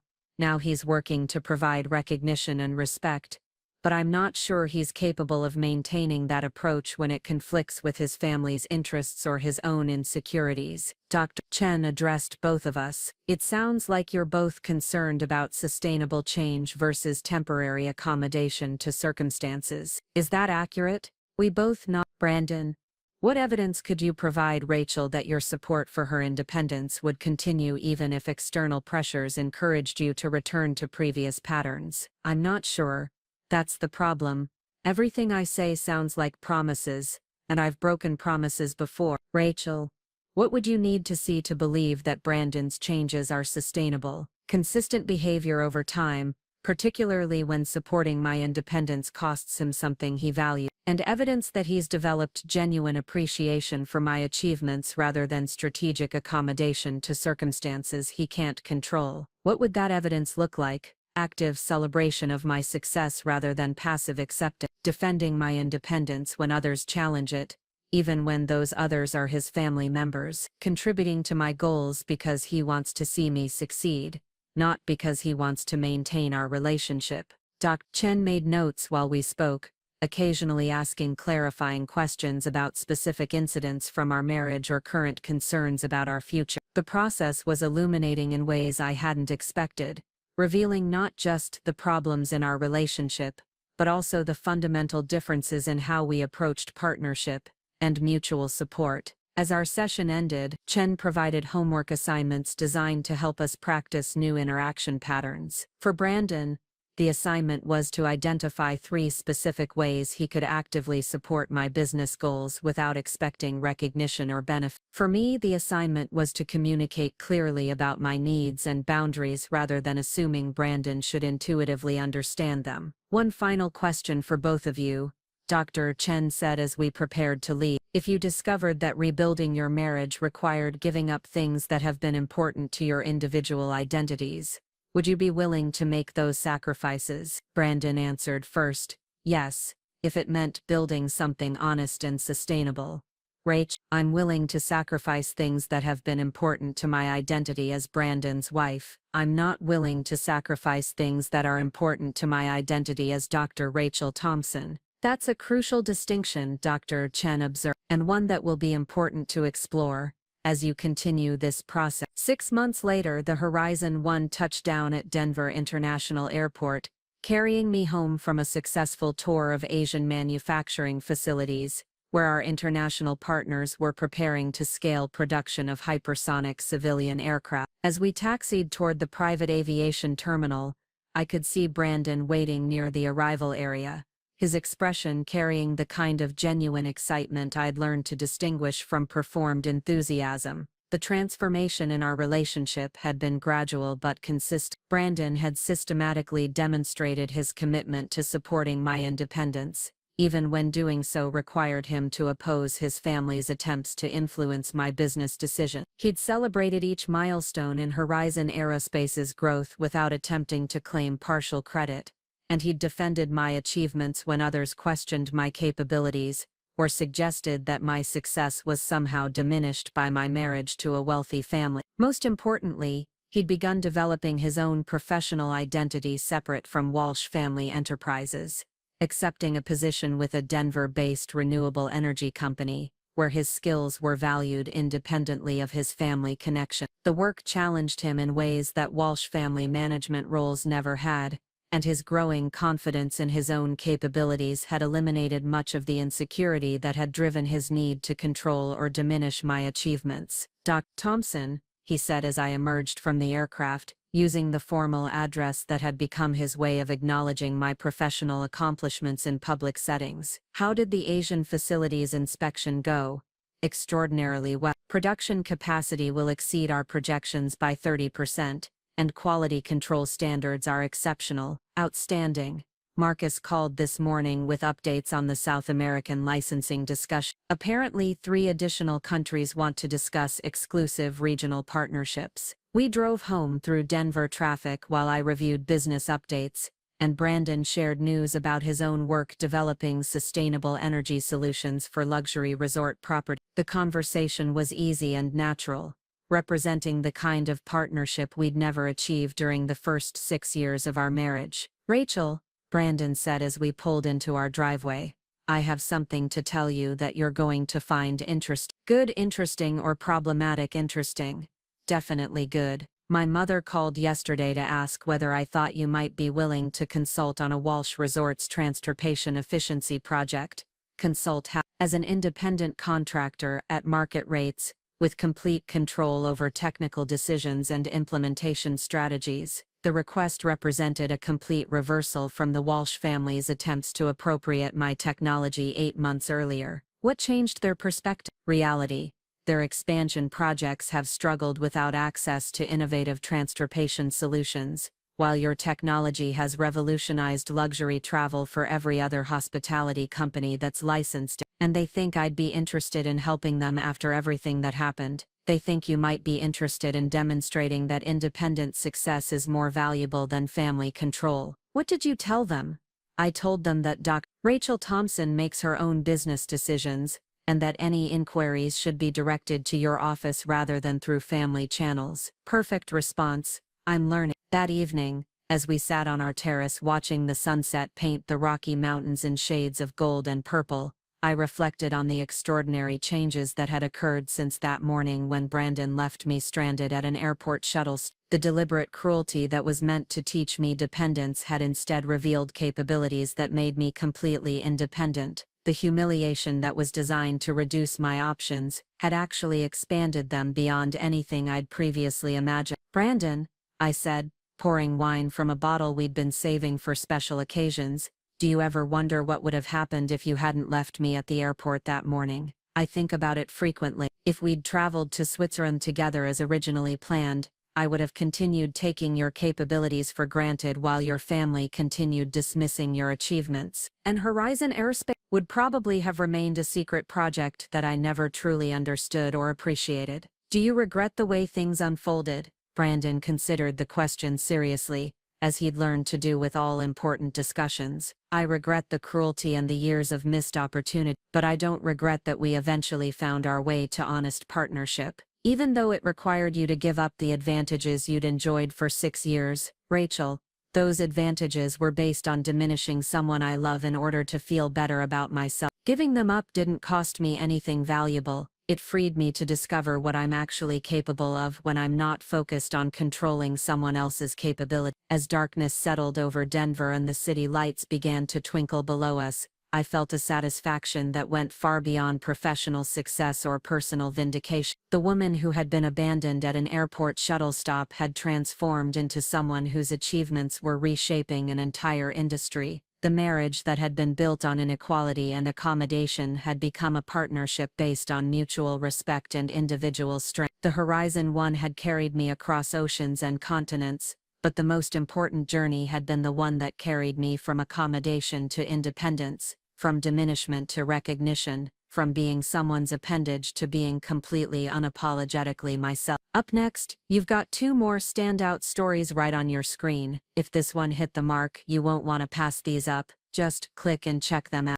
he's working to provide recognition and respect, but I'm not sure he's capable of maintaining that approach when it conflicts with his family's interests or his own insecurities. Dr. Chen addressed both of us. It sounds like you're both concerned about sustainable change versus temporary accommodation to circumstances. Is that accurate? We both nod. Brandon, what evidence could you provide Rachel that your support for her independence would continue even if external pressures encouraged you to return to previous patterns? I'm not sure. That's the problem. Everything I say sounds like promises, and I've broken promises before. Rachel, what would you need to see to believe that Brandon's changes are sustainable? Consistent behavior over time, particularly when supporting my independence costs him something he values, and evidence that he's developed genuine appreciation for my achievements rather than strategic accommodation to circumstances he can't control. What would that evidence look like? Active celebration of my success rather than passive acceptance, defending my independence when others challenge it, even when those others are his family members, contributing to my goals because he wants to see me succeed, not because he wants to maintain our relationship. Dr. Chen made notes while we spoke, occasionally asking clarifying questions about specific incidents from our marriage or current concerns about our future. The process was illuminating in ways I hadn't expected, revealing not just the problems in our relationship, but also the fundamental differences in how we approached partnership and mutual support. As our session ended, Chen provided homework assignments designed to help us practice new interaction patterns. For Brandon, the assignment was to identify 3 specific ways he could actively support my business goals without expecting recognition or benefit. For me, the assignment was to communicate clearly about my needs and boundaries rather than assuming Brandon should intuitively understand them. One final question for both of you, Dr. Chen said as we prepared to leave. If you discovered that rebuilding your marriage required giving up things that have been important to your individual identities, would you be willing to make those sacrifices? Brandon answered first, yes, if it meant building something honest and sustainable. Rach, I'm willing to sacrifice things that have been important to my identity as Brandon's wife. I'm not willing to sacrifice things that are important to my identity as Dr. Rachel Thompson. That's a crucial distinction, Dr. Chen observed, and one that will be important to explore as you continue this process. 6 months later, the Horizon 1 touched down at Denver International Airport, carrying me home from a successful tour of Asian manufacturing facilities, where our international partners were preparing to scale production of hypersonic civilian aircraft. As we taxied toward the private aviation terminal, I could see Brandon waiting near the arrival area, his expression carrying the kind of genuine excitement I'd learned to distinguish from performed enthusiasm. The transformation in our relationship had been gradual but consistent. Brandon had systematically demonstrated his commitment to supporting my independence, even when doing so required him to oppose his family's attempts to influence my business decisions. He'd celebrated each milestone in Horizon Aerospace's growth without attempting to claim partial credit, and he'd defended my achievements when others questioned my capabilities or suggested that my success was somehow diminished by my marriage to a wealthy family. Most importantly, he'd begun developing his own professional identity separate from Walsh Family Enterprises, accepting a position with a Denver-based renewable energy company, where his skills were valued independently of his family connection. The work challenged him in ways that Walsh family management roles never had, and his growing confidence in his own capabilities had eliminated much of the insecurity that had driven his need to control or diminish my achievements. Dr. Thompson, he said as I emerged from the aircraft, using the formal address that had become his way of acknowledging my professional accomplishments in public settings. How did the Asian facilities inspection go? Extraordinarily well. Production capacity will exceed our projections by 30%. And quality control standards are exceptional, outstanding. Marcus called this morning with updates on the South American licensing discussion. Apparently, 3 additional countries want to discuss exclusive regional partnerships. We drove home through Denver traffic while I reviewed business updates, and Brandon shared news about his own work developing sustainable energy solutions for luxury resort property. The conversation was easy and natural, representing the kind of partnership we'd never achieved during the first 6 years of our marriage. Rachel, Brandon said as we pulled into our driveway, I have something to tell you that you're going to find interesting. Good interesting or problematic interesting? Definitely good. My mother called yesterday to ask whether I thought you might be willing to consult on a Walsh Resorts transportation efficiency project. Consult how? As an independent contractor at market rates, with complete control over technical decisions and implementation strategies. The request represented a complete reversal from the Walsh family's attempts to appropriate my technology 8 months earlier. What changed their perspective? Reality. Their expansion projects have struggled without access to innovative transportation solutions, while your technology has revolutionized luxury travel for every other hospitality company that's licensed. And they think I'd be interested in helping them after everything that happened. They think you might be interested in demonstrating that independent success is more valuable than family control. What did you tell them? I told them that Dr. Rachel Thompson makes her own business decisions, and that any inquiries should be directed to your office rather than through family channels. Perfect response. I'm learning. That evening, as we sat on our terrace watching the sunset paint the Rocky Mountains in shades of gold and purple, I reflected on the extraordinary changes that had occurred since that morning when Brandon left me stranded at an airport shuttle. The deliberate cruelty that was meant to teach me dependence had instead revealed capabilities that made me completely independent. The humiliation that was designed to reduce my options had actually expanded them beyond anything I'd previously imagined. "Brandon," I said, pouring wine from a bottle we'd been saving for special occasions, "do you ever wonder what would have happened if you hadn't left me at the airport that morning? I think about it frequently. If we'd traveled to Switzerland together as originally planned, I would have continued taking your capabilities for granted while your family continued dismissing your achievements. And Horizon Aerospace would probably have remained a secret project that I never truly understood or appreciated. Do you regret the way things unfolded?" Brandon considered the question seriously, as he'd learned to do with all important discussions. "I regret the cruelty and the years of missed opportunity, but I don't regret that we eventually found our way to honest partnership. Even though it required you to give up the advantages you'd enjoyed for 6 years, Rachel, those advantages were based on diminishing someone I love in order to feel better about myself. Giving them up didn't cost me anything valuable. It freed me to discover what I'm actually capable of when I'm not focused on controlling someone else's capability." As darkness settled over Denver and the city lights began to twinkle below us, I felt a satisfaction that went far beyond professional success or personal vindication. The woman who had been abandoned at an airport shuttle stop had transformed into someone whose achievements were reshaping an entire industry. The marriage that had been built on inequality and accommodation had become a partnership based on mutual respect and individual strength. The Horizon 1 had carried me across oceans and continents, but the most important journey had been the one that carried me from accommodation to independence, from diminishment to recognition, from being someone's appendage to being completely unapologetically myself. Up next, you've got 2 more standout stories right on your screen. If this one hit the mark, you won't want to pass these up. Just click and check them out.